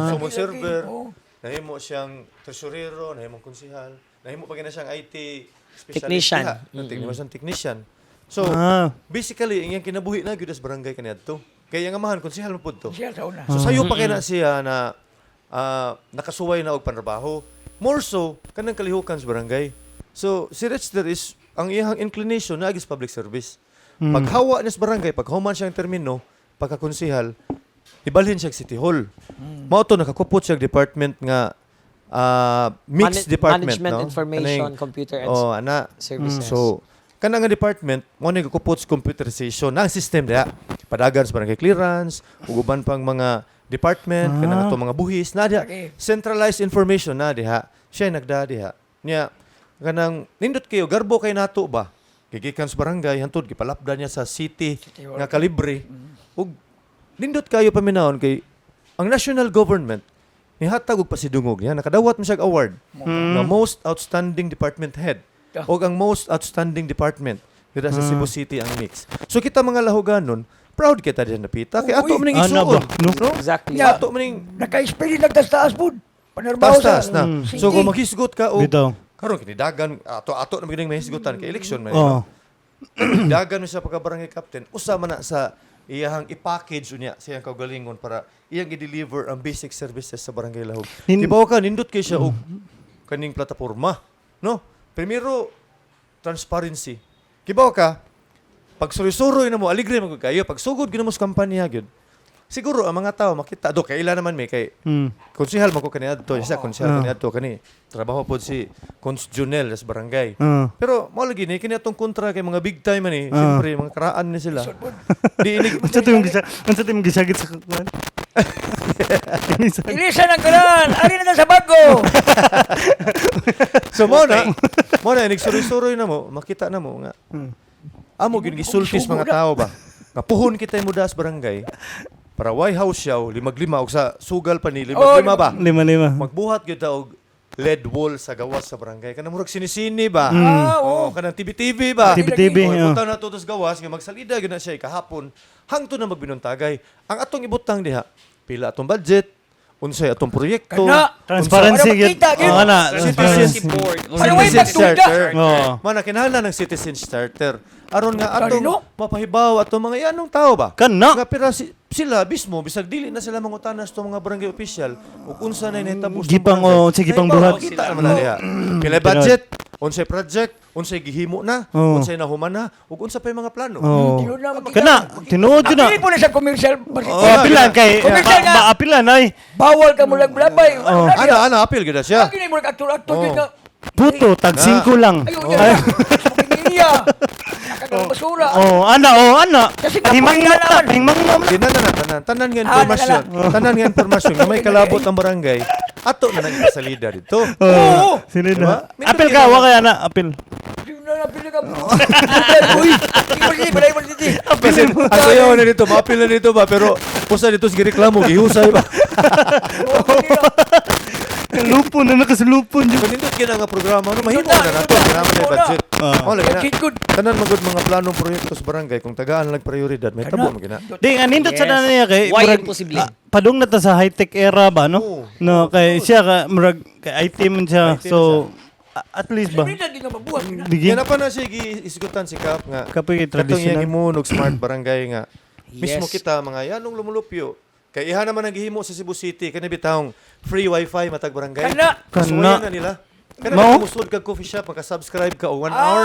Sumo server. Oo. Nahimo siyang tresurero, nahimo konsehal, nahimo pa gina siyang IT specialist. Technician. Technician. Technician. So, Ah. basically, iyang kinabuhi na gyud sa barangay kaniadto. Kaya ang amahan konsehal mo pud to. Siya sa una. So sayo pa kay na siya na nakasuway na og panrabaho. More so kanang kalihukan sa barangay. So si Richter is ang iyang inclination na agis public service. Paghawa niya sa barangay, paghuman siyang termino, pagkakonsehal, ibalhin siya sa City Hall. Mao to nakakupot siya department nga mixed department, Management no? Information, Kanang- Computer and Oh, ana. Services. So, kanang nga department, mo ni kupot sa computerization ng system diha. Padagan sa barangay clearance, ug uban pang mga department, kanang ato mga buhis na diha. Okay. Centralized information na diha. Siya nagda diha. Nya kanang nindot kayo garbo kay nato ba? Gigikan sa barangay hantod gipalapda niya sa city nga kalibre. Ug nindot kayo paminahon kay ang national government nihatag og pasidungog niya nakadawat mo siya award nga most outstanding department head o ang most outstanding department dira sa Cebu City ang mix. So kita mga lahuganon, proud kita diyan napita kay ato Uy. maning Ano isuon. ba? No? No? Exactly. Yeah. Ato maning Naka-spray nagtaas pod. Panarbaho sa. taas na. So kung maghisgot ka o Bitaw. karon kinidagan ato na maganing mahisgutan kay election man. Oh. Dagan mo siya pagka barangay captain, usa man na sa iyahang i-package unya sa iyang kaugalingon para iyang i-deliver ang basic services sa barangay Lahog. Kibaw ka, nindot kay siya og kaning plataporma. No? Primero, transparency. Kibaw ka, pag suroy-suroy na mo, aligre mo kayo, pag sugod gina mo sa kampanya, gyud. Siguro, ang mga tao makita, do, kaila naman may kay konsehal man ko kaniadto, isa konsehal kaniadto kani. Trabaho pod si Cons Junel sa barangay. Pero mo lagi ni kini atong kontra kay mga big time man siyempre mga karaan ni sila. Di inig Unsa to yung gisagit sa kuan? Ilisan ang kanan. Ari na sa bago. so mo na inig suroy-suroy na mo, makita na mo nga. Amo gyud gisultis mga tao ba. Nga puhon kita mo das barangay. Para why house siya limag-lima og sa sugal pa ni limag-lima ba. Lima. Magbuhat gyud ta og LED wall sa gawas sa barangay. Kanang murag sinisini ba? Oo. Kanang TV ba? TV. O, ibutang na to sa gawas, nga magsalida gyud na siya kahapon. Hangtod na magbinuntagay. Ang atong ibutang diha, pila atong budget, unsay atong proyekto, Kana. Transparency Para gyud. makita, gyud. Oh, ana. Citizenship board. Ano may citizen pagduda? starter. Oo. Mana kinahanglan ng citizen starter. Aron nga atong Kanino? mapahibaw atong mga ianong tao ba? Kana. Nga pira sila mismo bisag dili na sila mangutanas to mga barangay official ug unsa na nahitabo sa Gipang, barangay. oh, sige, pang Nahibaw, buhat. kita naman na diha. Pila budget, unsay project, unsay gihimo na, Oh. unsay nahuman na, ug unsa pa mga plano. Oh. Tinuod na makita. Kana, tinuod yun na. Apili po na sa commercial. Oh, apilan kay Commercial nga. maapilan ay. Bawal ka mo lagbabay. Oh. Ana apil gyud na siya. Kini mo aktor-aktor Oh. gyud nga. Puto tag 5 lang. Ayaw niya. Iya. Nakakang basura. Ana. Kasi Himang kapoy na mata, naman. himang mata. Tanan nga impormasyon. Tanan nga impormasyon nga may kalabot ang barangay. Ato na nagpasalida dito. Oo. Sino Diba? na? Apil ka, wa kaya na, apil. Napili ka. Uy. Hindi mo dito. Kasi ako yaw na dito, mapil na dito ba? Pero pusa dito sige reklamo, gihusay ba? Lupon na nakasulupon. Kanindot gina nga programa, ano mahimo na nato, kailangan may budget. Wala gina. Tanan magud mga planong proyekto sa barangay kung tagaan lang prioridad, may tabo mo gina. Di, anindot sa Yes. na niya kay... Why murag, imposible? Padung na ta sa high-tech era ba, no? Oo. No, kay siya, murag, kay item siya. IT So, at least ba? Hindi nga mabuhat. Digi, Yan na pa na siya isgutan si Kap nga. kapoy Katong traditional. yang imunog smart barangay nga. Mismo Yes. kita mga yanong lumulupyo. Kay iha naman ang gihimo sa Cebu City kani bitawng free wifi matag barangay. Kana. Kasuwayan na nila. Kana musud kag coffee shop maka-subscribe ka og 1 hour.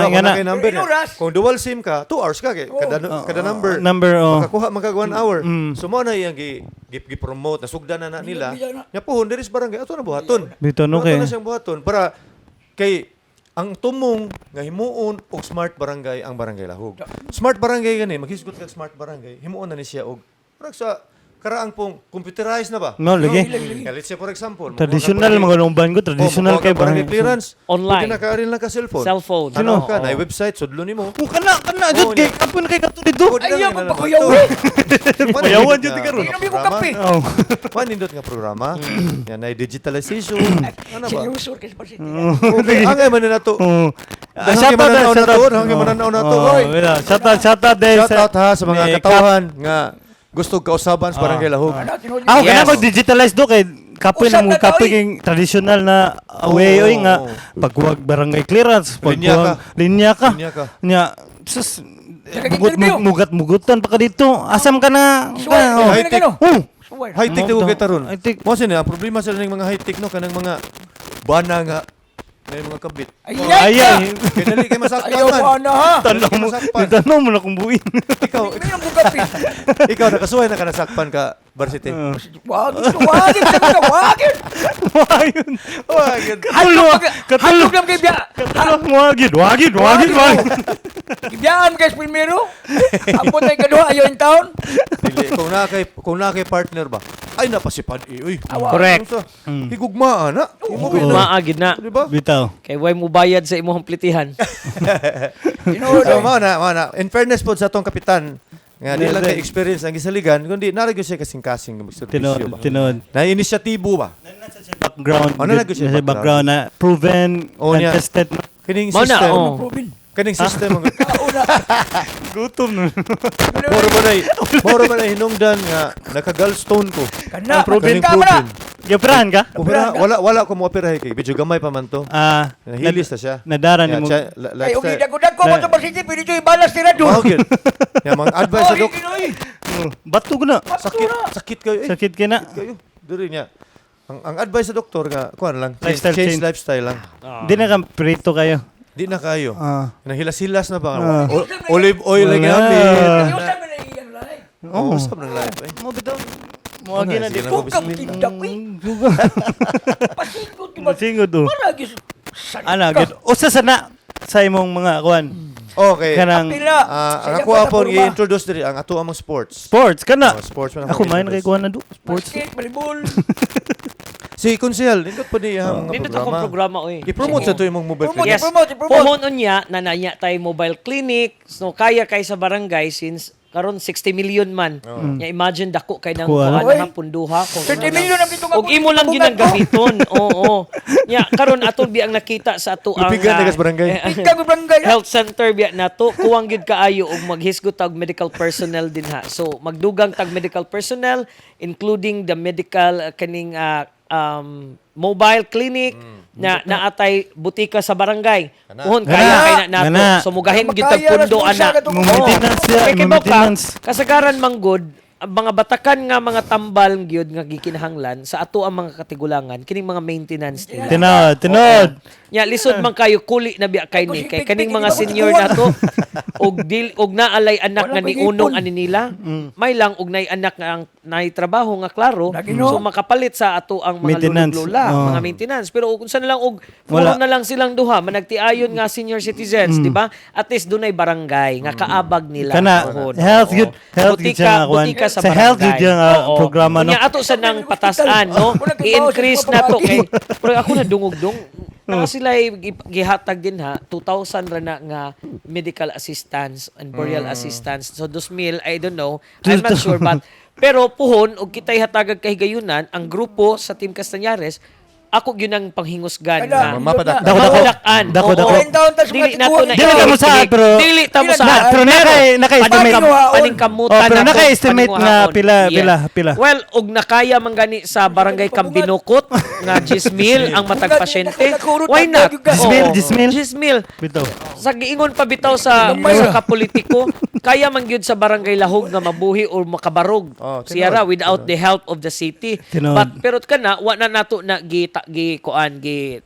nga na. kay number Pero niya. oras. Kung dual SIM ka, 2 hours ka kay kada number. Number, Makakuha man kag 1 hour. So mo na iyang gi-promote, nasugdan na nila. Nya puhon diri sa barangay ato na buhaton. Biton, Buhaton okay. na siyang buhaton para kay ang tumong nga himuon og smart barangay ang Barangay Lahog. Smart barangay gani, maghisgot kag smart barangay, himuon na ni siya og parang sa karaang pong computerized na ba? No, lagi. Kaya let's say for example, Traditional mga lumban ko, traditional kay barangay clearance. Online. Pwede na kaarin lang ka cellphone. Cellphone. Ano ka, na website, sudlo nimo. Kana jud kay kapon kay kato dito. Ayaw mo pa kuyaw eh. Mayawan jud karon. Inom ko kape. Oh. Manindot nga programa. Yan ay digitalization. Ano ba? Seryoso kay sa city. Okay, angay man na to. Oh. Hanggang mananaw na to, hanggang mananaw na to. Oy. Shout out day Shout out ha sa mga katawhan nga gusto kausaban sa Barangay Lahog. Ano tinuod? Ako Yes. kana mag-digitalize do kay kapoy na Usab mo na kapoy daw, kay traditional na way oy nga Oo. pagkuwag barangay clearance, Linya pagkuwag linya ka. Linya ka. Nya sus Nag-interview. mugat-mugutan pa ka dito. Asam ka na. Suway, Oh. high tech. Oh. Suway. High-tech na kay taron. High-tech. Mo sini ang problema sa ning mga high-tech no kanang mga bana nga may mga kabit. Ayay ka! Ay. Kaya dali kay masakpan Ayaw man. mo na ha! Tanong mo. Tanong mo na kung buin. Ikaw, Inom ko kape. ikaw nakasuway na ka nasakpan ka varsity. Wagin, wagin! Ayun. Wagid. Hatog lang kay Biya. Katulog mo agid. Wagid. Biyaan kay primero. Apo tayo kaduha, ayaw yung taon. Dili kung na kay partner ba. Ay napasipad uy. Correct. Higugmaan na. Maagid na. Di ba? Bitaw. Kay way mo bayad sa imong plitihan. So, mao na. In fairness po sa atong kapitan, nga di lang kay experience ang gisaligan, kundi naragyo siya kasing-kasing magservisyo ba. Tinod. Na inisyatibo ba? Background. Ano na siya Sa background na proven Oh, and niya. tested. Kining Mao na, system. oh. Kining system ang Kauna. Gutom na. Moro ba na hinungdan nga naka-gallstone ko. Kana, Kaning magkita mo na. Gaprahan ka? Opera, wala ko mo operahe kay medyo gamay pa man to. Nahilis na siya. Nadaran Yeah, mo. siya, Ay, lifestyle. ugid ako dagko mo sa City, pwede ito ibalas tira doon. Wow, good. Yeah, mga advice sa dok. Batog na. Sakit kayo eh. Sakit ka na. Kayo. Diri niya. Ang advice sa doktor nga, kuan lang, Lifestyle change change. lifestyle lang. Di na ka prito kayo. Di na kayo. Ah. Nahilas-hilas na ba? Olive oil lang gamit. Ayusan mo na iyan lang. Oo, usap ng life eh. Mo bitaw. Mo Ano, agi na sige di. na. Kung kang tindak ko eh. Pasingot ko ba? Masingod do. Maragis. Ana gid. Usa sana sa imong mga kuan. Okay. Kanang Pila. Ang ako apon i-introduce diri ang ato among sports. sports kana. Sports man Ako main kay kuan na do. Sports. Basket, volleyball. Si Kunsel, nindot pa niya ang mga Nindot akong programa oy. I-promote sa to yung mobile Promote. clinic. Yes. I-promote. Puhon unya na nanya tay mobile clinic. So kaya kay sa barangay since karon 60 million man. Nya imagine dako kay nang Kuha. kuha na punduha kung 30 million ang dito nga. og imo lang ginang gamiton. Oo. Nya karon ato bi ang nakita sa ato ang Lupigan na kas barangay. Ikaw barangay. health center biya nato kuwang gid kaayo og maghisgot tag medical personnel din ha. So magdugang tag medical personnel including the medical kaning mobile clinic na naatay butika sa barangay. Puhon kaya kay na nato. Gana. So mugahin gid Makaya tag pundo na ana. siya katong- Maintenance siya, Kay kibaw ka, maintenance. kasagaran manggod ang mga batakan nga mga tambal gyud nga gikinahanglan sa ato ang mga katigulangan kining mga maintenance nila. Tinod. Nya lisod man kayo kuli na biya kay ni kay kaning mga senior nato og naalay anak nga ni unong ani nila may lang og nay anak nga ang nay trabaho nga klaro so makapalit sa ato ang mga Maintenance. lulog-lola Oh. mga maintenance pero kung saan lang og puro Wala. na lang silang duha managtiayon nga senior citizens di ba at least dunay barangay nga kaabag nila Kana Pohon. health Oo. good. Health good siya nga kuan. Butika sa Sa health good barangay. yung Oo. programa no. Kunya ato sa nang patasan no i-increase na to kay pero ako na dungog-dung Naka sila gihatag din ha 2,000 ra na nga medical assistance and burial assistance. So 2,000 I don't know. I'm not sure but pero puhon og kitay hatagag kahigayunan ang grupo sa Team Castañares ako gyud ang panghingusgan nga Mapadak. Dako. Mapadakkan. Dako. Oo. Going down, tas Dili mga nato na Dili ka mo saad, pero- dili ta mo Dili saad. Pero naka-estimate. Paningkamutan Oh, pero nato, naka-estimate nga paningwahakon. pila. Well, og nakaya man gani sa barangay Kambinukot nga 10,000 ang matag pasyente. Why not? Gismil, Oo. Gismil. Gismil. Bitaw. Sa giingon pa bitaw sa kapolitiko, kaya man gyud sa Barangay Lahog nga mabuhi or makabarog Oh, siya ra tinuod, without the help of the city. Tinuod. But pero kana wa na nato na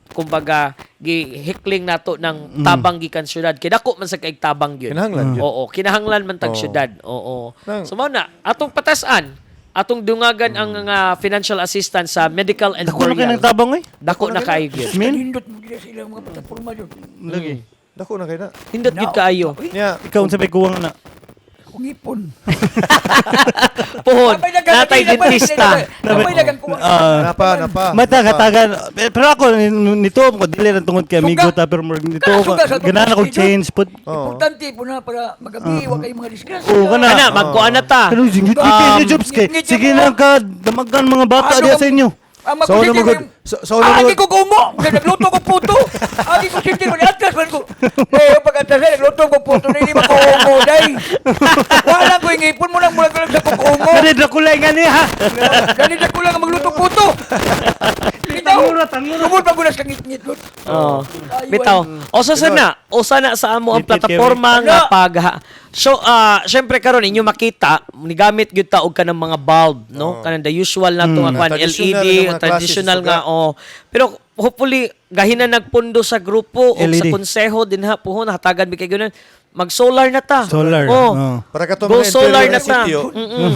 kumbaga hikling nato ng tabang gikan syudad. Kay dako man sa kaig tabang gyud. Kinahanglan gyud. Oo, kinahanglan man tag Oo. syudad. Oo. Nang- So mao na atong patasan, atong dungagan ang financial assistance sa medical and Dako na kayo burial. nagtabang eh. Dako na kayo gyud. Min? Nindot mo gila sila mga plataforma dyan. Lagi. Dako na kay na. Hindot gyud kaayo. Nya, Ikaw unsay may kuwang na. Kung ipon. Puhon, natay dentista. Napay na kang kuha. napa. Matagatagan. Pero ako nito ko dili lang tungod kay amigo ta pero more nito ko ganahan ako change put. Oo. Importante po na para magabiwa kayo mga disgrasya. Oo, kana. Ana, magkuan na ta. Pero sige jobs kay. Sige lang ka damagan mga bata Ano diya ka- sa inyo. Ang So, ano mo good? So, ano mo Agi good? ko kumo. Nagluto ko puto. Agi ko sinti mo. Atras man ko. Eh, pag atras na, nagluto ko puto. Na hindi makuungo, day. Wala ko yung ipon mo lang mula ka lang sa kukungo. Kani drakulay nga niya ha. Ganito ko lang ang magluto puto. Bitaw. Lumod pa ko na sa ngit-ngit. Oh. Bitaw. O sa sana sa amo ang Ngit-ngit plataporma kayo. nga pag so syempre karon inyo makita nigamit gyud ta og kanang mga bulb no kanang the usual nato nga kwan Traditional LED nga mga traditional klase sa nga pero hopefully gahinan nagpundo sa grupo o sa LED. konseho din ha puhon hatagan mi kay gunan mag solar na ta. Solar, Oh. oh. Para ka to Go mga solar interior na na ta. sityo.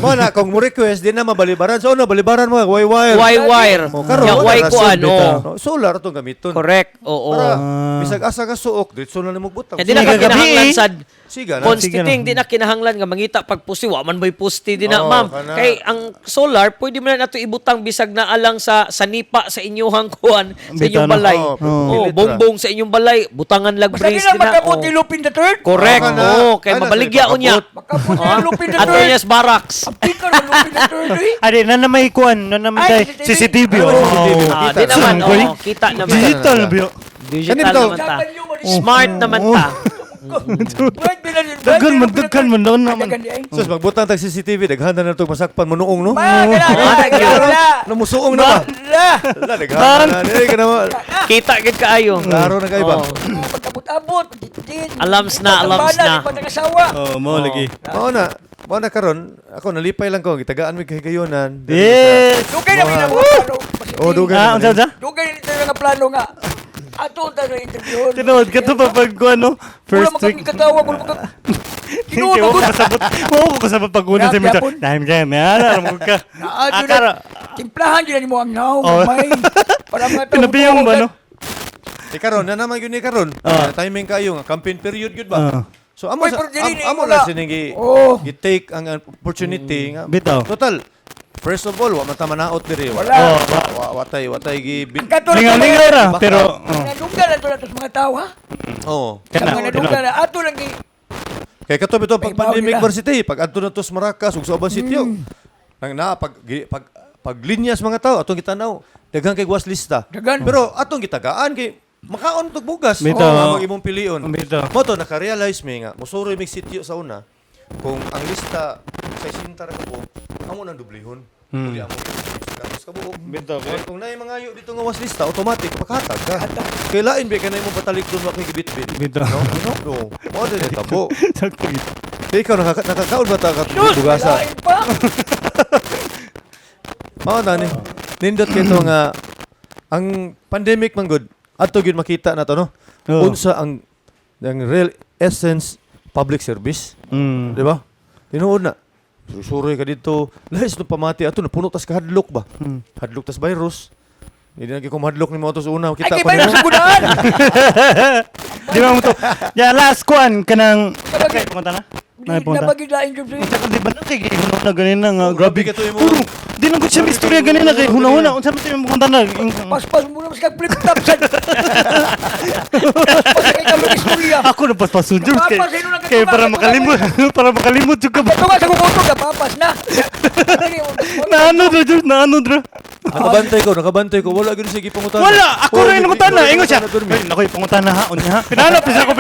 Mo na kung mo request di na mabalibaran. So ano balibaran mo wire. Wire. Oh, karon Ya wala why ra ko sud ano. bitaw. No, solar to gamiton. Correct. Oo. Para bisag asa ka suok diretso na nimo butang. Hindi na Sige, ka kinahanglan gabi. sad Siga na. constituting, di na kinahanglan nga mangita pag pusti, wa man may pusti di na, Oo, ma'am. kana. Kay ang solar, pwede mo na nato ibutang bisag na alang sa nipa sa inyong kuan, sa inyong Bitaw na. balay. Oo, Oh, pilit ra. bongbong sa inyong balay, butangan lag Basta breeze nila di na. magkabot Oh. ni Lupin the Third. Correct. Oo, kana. Oh, kay Ana, mabaligya sa unya. Magkabot ni Lupin the Ato Third. niya sa barracks. Ang pika ng Lupin the Third eh. Ade na may kuan na naman Ay, tay CCTV. Ano ba Oh. CCTV? Ah, Kita di na. naman, Saan, boy? kita naman. Digital na biyo. Digital Kanito? naman ta. Smart naman ta. Daghan man daw naman. Sus magbutang tag CCTV daghanda na to masakpan mo noong no. No musuong na ba? Wala daghanda na. Dili ka na. Kita gid kaayo. Klaro na kay ba? Oh. Pagkabot-abot. Alams na. Oh, mo lagi. Mao na karon ako nalipay lang ko gitagaan mi kay gayonan. Yes. Dugay na mga plano. Oh, dugay Ah, na. unsa? Dugay na mga plano nga. Ato ta sa interview. Tinood ka to pag kuan no. First First week. katawa ko pag Hindi ko kasabot. Mo ko kasabot pag una sa Grabe, mga. Apon. Time jam. Alam mo ka. Akara. Timplahan din mo ang now. Oh. May para mga tao. Pinabiyang ba no? Karon na naman gyud ni karon. Timing kayo nga campaign period gyud ba? So amo Oy, pero dili ni amo wala. lang siningi Oh. i-take ang opportunity nga. Bitaw. Total. First of all, wa man ta manaot diri. Wala. Watay gi Ang katulad Lingaw-lingaw ra Baka. pero Nadunggan na to na to sa mga tao ha. Oo. Sa mga nadunggan na ato lang gi. Kay katubi to pag May pandemic bawal varsity, pag adto na to sa Maracas ug sa ubang sityo. Nang na pag linyas mga tao atong gitanaw, daghang kay was lista. Daghan. Pero atong gitagaan kay makaon tog bugas. Bitaw. Oo, mag imong pilion. Bitaw. Mo to naka-realize mi nga mosuroy mig sityo sa una kung ang lista sa isinta ra ko amo nang dublihon. Dili amo katos kabuok. Bitaw. Kung naay mga ayo dito nga was lista, automatic pakatag ka. Kay lain ba kanay mo batalik don wa kay gibit-bit. Bitaw. No. Mo din tabo. Sakto gid. Kay ikaw nakakaon ba ta ka Sus, bugasa? lain pa. Mao na ni. Nindot kay to nga ang pandemic man good. Adto gyud makita na to no. Oo. Unsa ang real essence public service, Mm. di ba? Tinuod na. Susuroy ka dito. Lahis no pamati ato napuno tas ka hadlok ba? Hadlok tas virus. Hindi na ko mahadlok ni mo to sa una Ay kita kay pa ba nimo. sa gudaan? Di ba mo to? Ya last kuan kanang kay punta na. Na punta. Nabagid lain jud sa Sa di ba na kay hunaw na ganina nga Grabe grabe ka to imo. Puro di lang gud siya istorya ganina kay hunaw-huna unsa man tayo punta na. Paspas mo na mas kag flip top sa. Pasakay ka mo istorya. Ako na paspasun jud kay Papas, sino nagkatuwa? kay para makalimot para makalimot jud ka ba. Ito nga sa kukuto ka papas na. Naano dra jud naano dra. Nakabantay ko. Wala gyud sige pangutana. Wala ako rin nangutana ingon siya. Ay nakoy pangutana ha unya ha. Pinanap sa ko.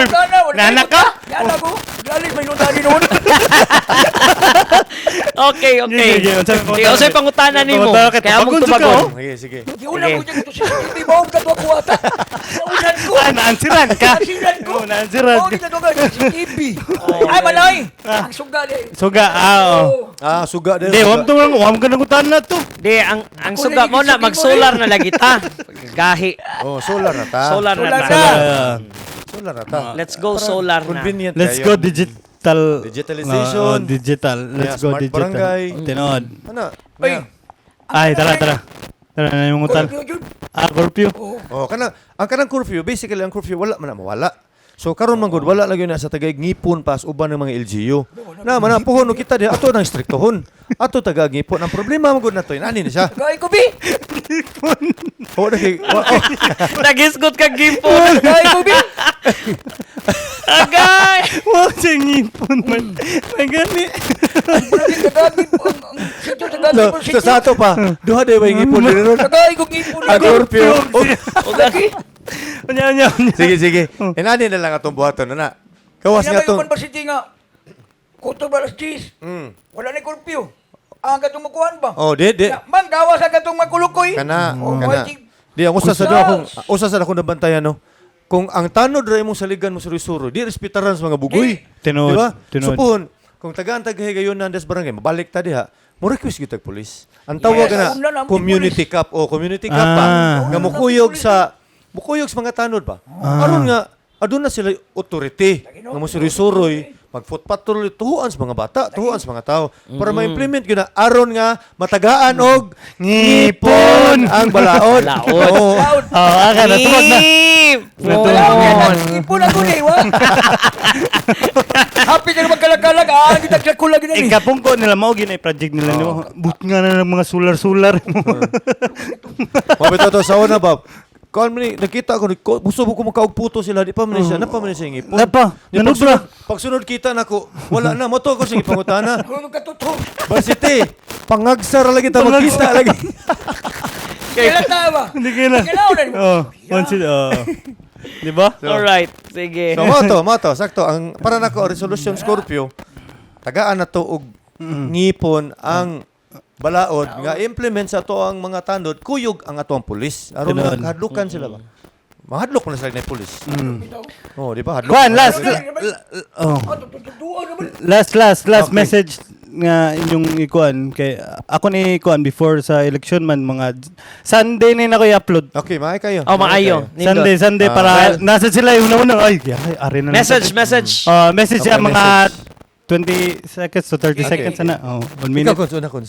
Nanak ka? Yana ko. Galing may nutani noon. Okay. Sige, Sige, usay pangutanan nimo. Pangutanan ka, Kaya among tabagon sa ka, tubagon. Sige, sige. Giuna ko dyan ito sa CCTV, mao ka to kuwata. Naunan ko. Naansiran ka. Nasiran ko. Oo, naansiran Mao ka. di ka to ka CCTV. Ay, manoy. Ang suga di. Suga, oo. Suga din. Hindi, wam ka nangutan na to. Di, ang suga mo na, mag-solar na lagi ta. Gahi. Oh, solar na ta. Solar na Solar ta. na. Solar na ta. Let's go solar na. Convenient Let's kayo. go digital. Digitalization. Digital. Let's Yeah, go smart digital. barangay. Tinood. Ano? Uy. Ay, tara. Tara na yung ngutan. Curfew. Oh, ang kanang curfew, basically ang curfew wala man na mawala. So karon man gud wala lagi na sa tagay ngipon pas uban ng mga LGU. Na man puhon no kita di ato nang striktohon. Ato taga ngipon. Ang problema man gud nato ani na siya. Gay ko, bi. Oh, dagi. Nagisgot ka gipon. Gay ko, bi. Agay! Wow, siya ngipon man. May gani. Bulagin ka gamit po. Ang sityo sa gamit po. So sa ato pa, duha day way ngipon din ron. Gay ko, ngipon. Ang curfew. O gagi. Anya. Sige. Inani na lang atong buhaton na. Kawas nga Pinagayuman tong. ba si Tinga? Kuto ba las 10? Mm. Wala na curfew. Ang katong makuhan ba? Oh, di. Man, gawas ang katong magkulukoy. Kana. Oh, Kana. wajib. Di ang usa sa Kusas. daw akong nabantayan no. Kung ang tanod ra imong saligan mo suro-suro, di respetaran sa mga bugoy. Tinood. Di ba? Tinood. Supon, kung tagaan tagahigayon na des barangay, mabalik ta diha. Mo request gyud tag pulis. Ang tawag Yes, na una na, community cup o community cup pa Ah. nga mukuyog sa mga tanod ba. Aron nga aduna sila authority nga mo suri-suroy mag-foot patrol tuhuan sa mga bata, tuhuan sa mga tao para ma-implement gyud na aron nga matagaan og ngipon ang balaod. Balaod. Oo. Loud. Aka na tuwag na. Wala ko yan. Ngipon ako na, wa? Happy ka na magkalagalag. Kita kulag na ni. Ikapungko nila mao ginay project nila no. But nga na ng mga solar. Mabito to sa una ba? Kung nakita ko, gusto ko makaugputo sila, di pa man siya, napa man siya ngipon. Napa, Di nanubra. pagsunod kita nako, wala na, moto ko sige pangutana. Ano ka totoo? Basiti, pangagsara lagi ta magkita lagi. Kailan tawa? Hindi kailan. Kailangan na. Oh, once di ba? Alright. Sige. So moto, sakto ang para nako resolution Scorpio. Tagaan na to og ngipon ang balaod nga implement sa to ang mga tanod kuyog ang ato ang pulis aron Tinuod. nga hadlukan sila ba. Mahadlok na sila ni pulis. Oh, di ba? Hadlok. Kuan, last. Ah, tututuan naman. Last message nga inyong ikuan kay ako ni ikuan before sa election man mga Sunday na ako i-upload. Okay, maay kayo. Oh, maayo. Nindot. Sunday para well. nasa sila yung una ay ari na. Message. Message Okay, ang mga message. 20 seconds to 30 seconds na. 1 minute. Ikaw kung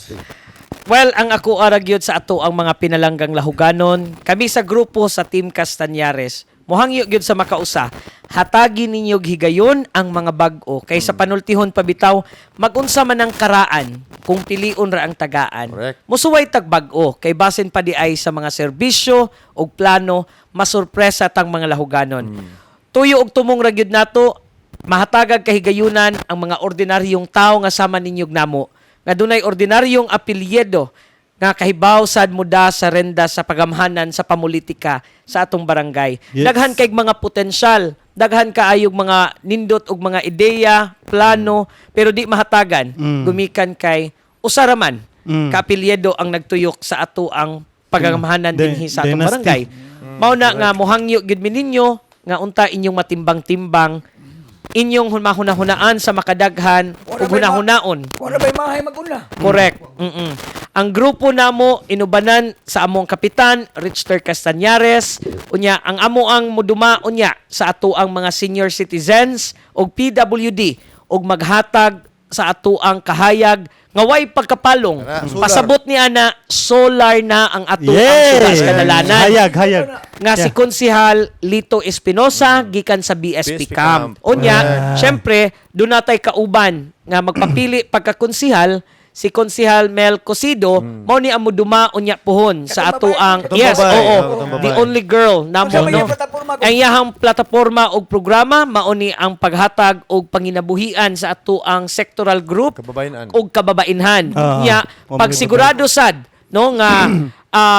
Well, ang ako aragyod sa ato ang mga pinalanggang lahuganon, kami sa grupo sa Team Castañares, mohangyo gyud sa makausa, hatagi ninyo higayon ang mga bag-o kay sa panultihon pabitaw magunsa man ang karaan kung piliun ra ang tagaan. Correct. Musuway tag bag-o kay basin pa di ay sa mga serbisyo ug plano masurpresa tang mga lahuganon. Tuyo og tumong ra gyud nato mahatagag kahigayunan ang mga ordinaryong tao nga sama ninyog namo nga dunay ordinaryong apelyido nga kahibaw sad muda sa renda sa pagamhanan sa pamulitika sa atong barangay. Yes. Daghan kay mga potensyal, daghan kaayog mga nindot og mga ideya, plano, pero di mahatagan. Gumikan kay usaraman kaapelyido ang nagtuyok sa ato ang pagamhanan dinhi sa atong Dynasty. barangay. Mao na nga mohangyo gid mi ninyo nga unta inyong matimbang-timbang inyong mahunahunaan sa makadaghan ug hunahunaon. Wala ba'y mahay maguna? Correct. Ang grupo namo inubanan sa among kapitan Richter Castañares unya ang amo ang muduma unya sa ato ang mga senior citizens ug PWD ug maghatag sa ato ang kahayag nga way pagkapalong. Solar. Pasabot ni ana solar na ang ato ang Yay! sugas kadalanan Hayag. nga si Konsihal Lito Espinosa gikan sa BSP BSP Camp. Camp. Unya, syempre, doon natay kauban nga magpapili pagka-konsihal si Konsihal Mel Cosido mao ni amo duma unya pohon sa ato ang Katong yes, babae, oo, katong babae. the only girl namo Kasama no. yung plataporma ko. Ang iyahang plataporma og programa mao ni ang paghatag og panginabuhian sa ato ang sectoral group Kababayan-an. og kababainhan. Nya O, pagsigurado sad no nga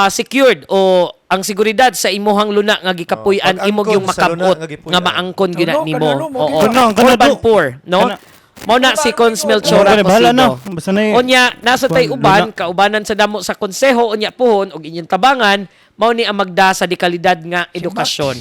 secured o ang seguridad sa imuhang luna nga gikapuy-an Pag-angkon imog yung sa luna makabot nga gipuy-an. nga maangkon gyud Ano, nimo. kanano mo, Oo. Kanang, Urban kanado. poor, no? Kana- Mao na si Cons Melchora Bahala na. Cosido. Basta na Unya, nasa tay Kung uban, kaubanan sa damo sa konseho, unya pohon, og inyong tabangan, mao ni ang magda sa dekalidad nga edukasyon.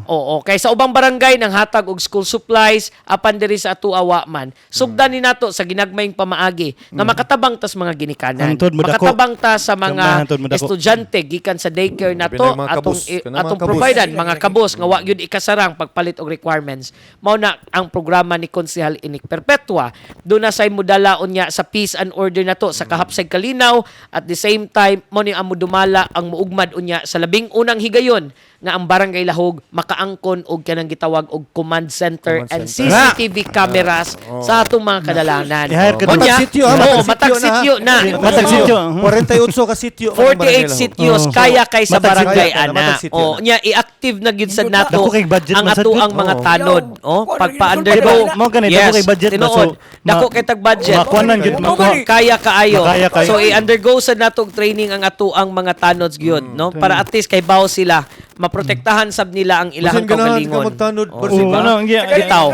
Oo, kay sa ubang barangay nang hatag og school supplies apan diri sa atuawa man. Sugdan ni nato sa ginagmayng pamaagi nga makatabang ta sa mga ginikanan. Hantod mo dako. Makatabang ta sa mga Hantod mo dako. estudyante gikan sa daycare nato Kanang mga atong kabus. Kanang atong mga kabus. provider mga kabus nga wa gyud ikasarang pagpalit og requirements. Mao na ang programa ni Konsehal Inik Perpetua. Doon na say mudala unya sa peace and order nato sa kahapsay kalinaw at the same time mo ni amo dumala ang muugmad unya sa labing unang higayon nga ang Barangay Lahog makaangkon og kanang gitawag og command center Command and center. CCTV cameras sa atong mga kadalanan. I-hire ka Unya, Matag sityo, ha? oo, Matag matag sityo sityo na. Matag Oo. sityo. 48 ka sityo. 48 sitios Oo. kaya kay sa Matag barangay sityo na, ana. matag sityo O na. nya i-active na gyud sa nato Dako kay budget ang man sa ato gud. ang mga Oo. tanod. O Yaw. pagpa-undergo. Mo ganito, dako kay budget ba? tinuod. So, Dako kay tag budget. makuanan gyud Mo makuha. gani. Kaya kaayo. Makaya kayo. So i-undergo sa natong training ang ato ang mga tanods gyud, no? Para at least kay bawo sila maprotektahan sab nila ang ilahang Ilahang ganahan ka kaugalingon. magtanod. Oo, Persi ba? ano, ang giya. Bitaw.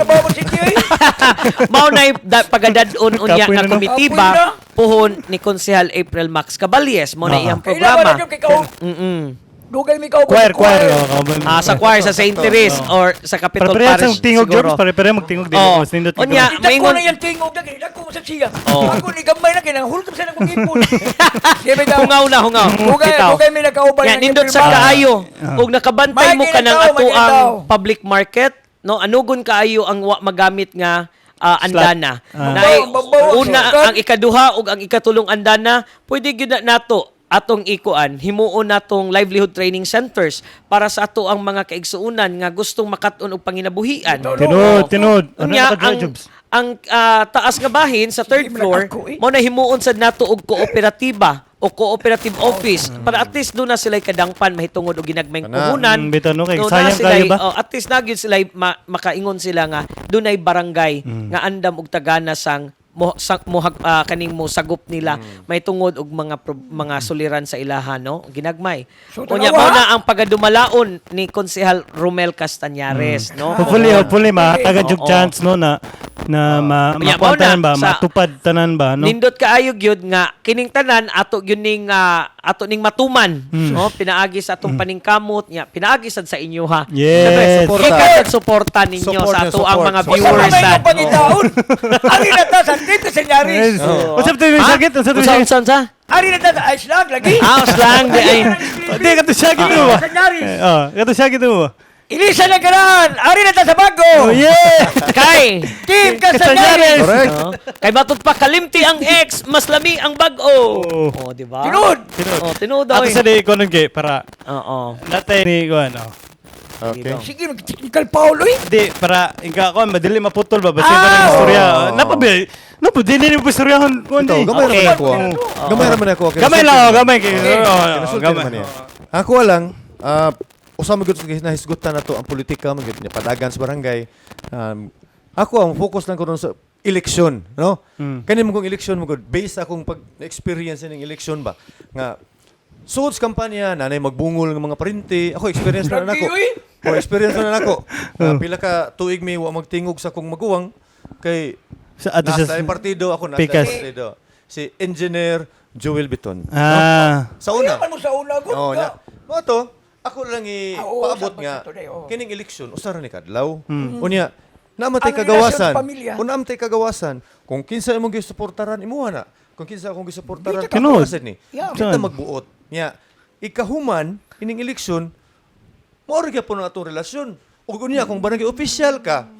Mao nay pagadadon unya Kapoy nga na, no? komitiba puhon ni Konsehal April Max Caballes mo na iyang programa. Dugay mi ka Choir. Sa choir sa St. Therese or sa Capitol Pare-pare Parish ang tingog siguro. jobs, pare-pare magtingog din. Oo. Mas nindot Unya, siguro. Dako maingon na yan tingog na kini dako sa siya. Oo. Ako ni gamay na kini hulog sa nang ipon. Sige ka. hungaw na hungaw. Bitaw. Dugay mi nakauban. Yan, nindot sa kaayo. Ug nakabantay mo ka ng Maginaw, ato ang maginaw. public market, no? Anugon kaayo ang wa magamit nga andana. Na Babaw, una babaw. ang ikaduha ug ang ikatulong andana, pwede gyud na nato atong ikuan himuon natong livelihood training centers para sa ato ang mga kaigsuunan nga gustong makat-on og panginabuhian. Tinod. Ano Unya, naka-dry jobs? ang taas nga bahin sa third Sige, floor ako, eh. mo na himuon sad nato og kooperatiba o cooperative office para at least doon na sila kadangpan mahitungod og ginagmayng Kana. puhunan. Bitaw no kay Doon na sayang sila'y, kayo ba? at least nagyud sila makaingon sila nga doon ay barangay nga andam og tagana sang kaning mo sagop nila may tungod og mga suliran sa ilahan no ginagmay. So, Unya tanawa, mao ha? na ang pagadumalaon ni Konsehal Romel Castañares no. Hopefully mataga jug Oo. chance no na Unya, makuha mao na, tanan ba, sa- matupad tanan ba no? Nindot kaayo gyud nga kining tanan ato gyud ning ato ning matuman no pinaagi sa atong paningkamot nya pinaagi sad sa inyo ha. Yes. Siyempre, Suporta. ikaw at suporta ninyo Support sa niyo, ato ang support. mga Support. viewers Sa sad. pangitaon. Ari na ta sa dito senyaris. What's up to you, sakit? What's up to you? Unsa unsa? Ari na ta sa ice lang lagi. Lang di ay. Di ka to sakit mo ba? Senyaris. Kato sakit mo ba? Ilisa na kanan. Ari na ta sa bago. Oh yeah. Kay Team Castañares. Castañares. Correct. kay batot pa kalimti ang ex, mas lami ang bag-o. Oo. Oh, di ba? Tinud. Oh, tinud daw. Ato sa di ko nun kay para Oo. natay ni ko ano. Okay. Sige, technical Paulo eh. Di para ika ko madili maputol ba basta Ah! ka ng istorya. Napabili ni istoryahon ko Ito, ni. gamay Okay. raman ako. Gamay raman ako. Gamay lang ako, gamay kay. Kinasulti Gamay. naman niya. Ako lang, usama gud na hisgutan na to ang politika magud niya padagan sa barangay. Ako ang focus lang ko ron sa eleksyon, no? Kani mo kong eleksyon mo gud based akong pag-experience ning eleksyon ba nga suod sa kampanya nanay magbungol ng mga parinti. Ako experience na nako. Experience na nako. Pila ka tuig may wa magtingog sa kong maguwang kay Sa ato nasa sa partido ako nasa Pikas. partido. Si Engineer Joel Biton. Sa Una. una. Mo sa una ko. Oo, nya. Mo to, ako lang Oo, ipaabot sa nga today, oo. kining eleksyon usara ni kadlaw. Unya, namatay Ang kagawasan. relasyon pamilya. Kung namatay kagawasan, kung kinsa imong gisuportaran imuha na. Kung kinsa akong gisuportaran, Dito ka. kagawasan ni. Yeah. Kita magbuot. Nya, ikahuman ining eleksyon, maori gyud po na atong relasyon. Ug unya kung barangay official ka,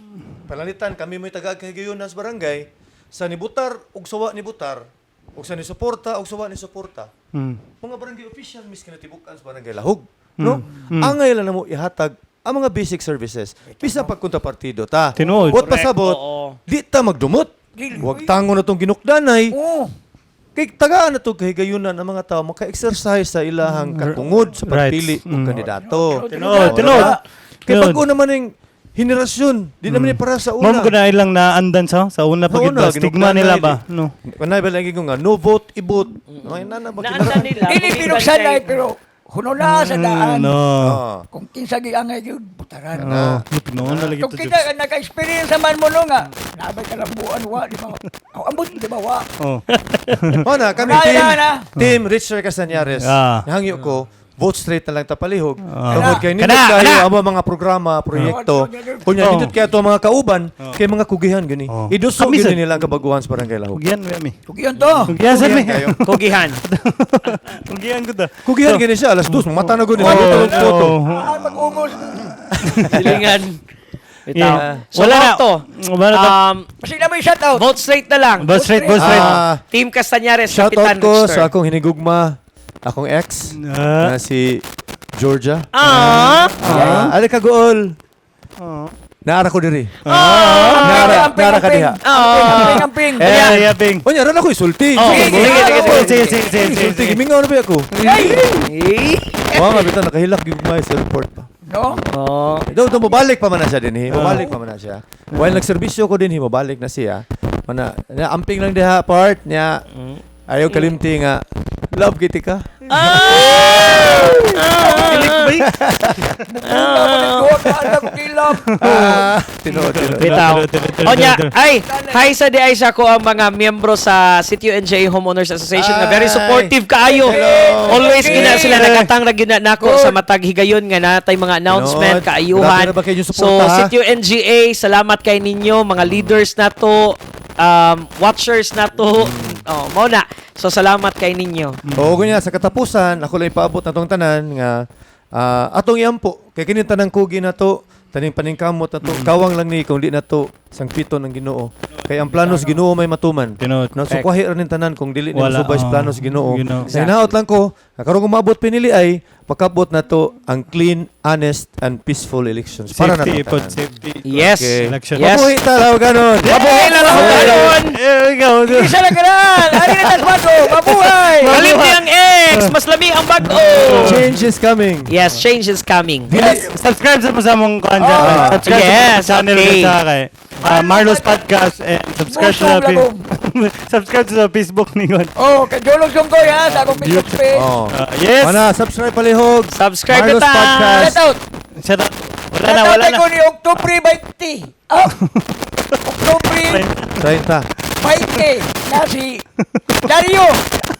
palalitan kami may taga-kahigayon sa barangay, sa nibutar ug sawa nibutar, ug sa ni suporta ug sawa ni suporta. Mga barangay official miskin natibukan sa barangay Lahog, no? Angay lang namo ihatag ang mga basic services. Bisa pagkunta partido ta. Tinuod. Wat pasabot, Oo. di ta magdumot. Dili. Huwag tango na tong ginukdanay. Oo. Kay tagaan na to kahigayunan ang mga tao maka-exercise sa ilahang katungod sa pagpili Rights. ng kandidato. Tinod. Kay bago naman yung henerasyon, di naman yung para sa una. Ma'am ko na ilang naandan sa una pag una, ba stigma ginugdanay nila di. ba? No. Kanay ba lagi ko nga no vote ibot. Ay nana ba Naanda nila. Dili pinuksan na pero hunona sa daan. No. Oh. Kung kinsa giangay gyud putaran. Oh, pinoon na lagi Kung to. kita naka-experience naman mo no nga, nabay ka lang buwan wa, di ba? Ang ambot, di ba wa? Oh. Oh na, kami Kaya na. team Richard Casañares. Ah. Hangyo ko, vote straight na lang tapalihog. Ah. Tungod kay nindot Kana, kayo kana. ang mga programa, proyekto. Kunya Oh. nindot kaya to mga kauban, kay mga kugihan gani. Oh. Iduso Kami, gini sir. nila ang kabaguhan sa barangay Lahog. Kugian mi. Kung yun to. Kugian sa mi. Kugihan kayo. Kugihan. Kugian ko ta. Kugihan gini siya alas 2, mata na guni. Oh, Photo. Ay, mag-ungos. Silingan. Bitaw. Yeah. So, lahat to. Wala na. Kasi na may shoutout. Vote straight na lang. Boss rate, boss rate. Team Castañares, Shout Kapitan out ko Richter. sa akong hinigugma, akong ex, na si Georgia. Ada ka gool. Naara ko diri. Naara ka diha. Amping. Eh, yaping. Onya ran ako isulti. Oh, Sige, Sige. Isulti gimingaw na ba ako? Eh. Wa nga bitaw nakahilak gyud may sa report pa. No? Oh. Daw mabalik pa man na siya dinhi. Mabalik pa man na siya. While nagserbisyo ko dinhi, mabalik na siya. Mana amping lang diha part niya. Ayaw kalimti nga. Love kiti ka. Tinuod. Bitaw. Onya, ay, hi sa di ay sa ko ang mga miyembro sa City NJ Homeowners Association na very Ay. supportive kaayo. Hello. Always Okay. gina sila nakatang ra gyud nako sa matag higayon nga natay mga announcement Tinuod. kaayuhan. Grabe na ba kayo yung So suporta, ha? City NGA, salamat kay ninyo mga leaders nato, watchers nato. Oh, mao na. So salamat kay ninyo. Oo, kunya sa katapusan, ako lang ipaabot na tong tanan nga atong iampo kay kini tanang kugi na to, taning paningkamot na to, kawang lang ni kung di na to sangpito ng Ginoo. Kay ang planos Ginoo may matuman. Tinuod. No, so kuwahi ra nin tanan kung dili ni Wala, subay sa planos Ginoo. Ginoo. Sa hinaot lang ko, karong umabot pinili ay makabot na to ang clean, honest and peaceful elections para na Safety, to pod tanan. safety. Yes. Okay. Election. Yes. Mabuhi talaw ganon. Mabuhay na lang karon. Ikaw. Isa lang ganaan. Ari na tasbago. Mabuhay. Kalim ang ex, mas lami ang bag-o. Change is coming. Yes, change is coming. Subscribe sa mong kanya. Oh, Subscribe yes, sa channel okay. sa kay Marlos Podcast and subscribe sa subscribe sa Facebook ningon. Oh, kadulog sungkoy ha. Sa akong Facebook page. Oh. Yes. Mana, subscribe palihog. Subscribe Marlos na ta. Podcast. Shoutout. Shut up. Wala na. ko ni Oktubre 20. Oktubre 30. 20. Na si Dario.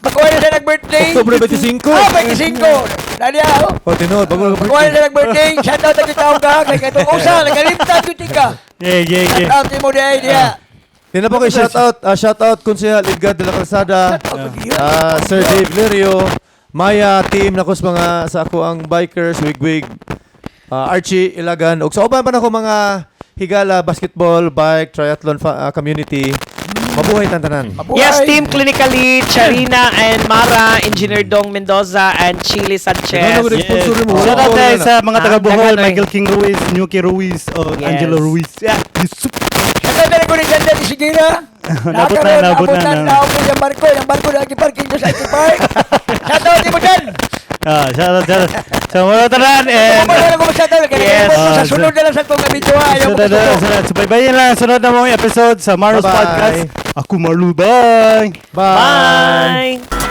Bakuha na siya nag-birthday. Oktubre 25. 25. Daria, oh. O, tinood, bago Bakuha na siya nag-birthday. Shoutout ang tawag ka. Kay katong usa. Nagalimta yun ka. Yeah. Shoutout mo di idea. Tina po kayo shoutout Konsehal Edgar de la Calzada, Sir Dave Lirio, Maya team nakos mga sa ako ang bikers, Wigwig, Archie Ilagan, ug sa uban pa nako mga higala basketball, bike, triathlon community. Mabuhay tanan. Yes, Team Clinically, Charina and Mara, Engineer Dong Mendoza, and Chili Sanchez. Ano mo sponsor mo? Shout out tayo sa mga taga Bohol, dagan, oy. Michael King Ruiz, Nuki Ruiz, o Yes. Angelo Ruiz. Yeah. Shoutout na ko ni Janda di Sigira. Nabot na. Naabot yung barko. Yung barko na parking doon sa IT Park. Shoutout di mo dyan. Shout out. So, mga tanan, and Kumala na ko shoutout. Yes. Sa sunod na lang sa itong video. Ayaw ko sa subaybayan lang ang sunod na mga episode sa Marlos Bye-bye. Podcast. Ako Marlo, bye! Bye. Bye!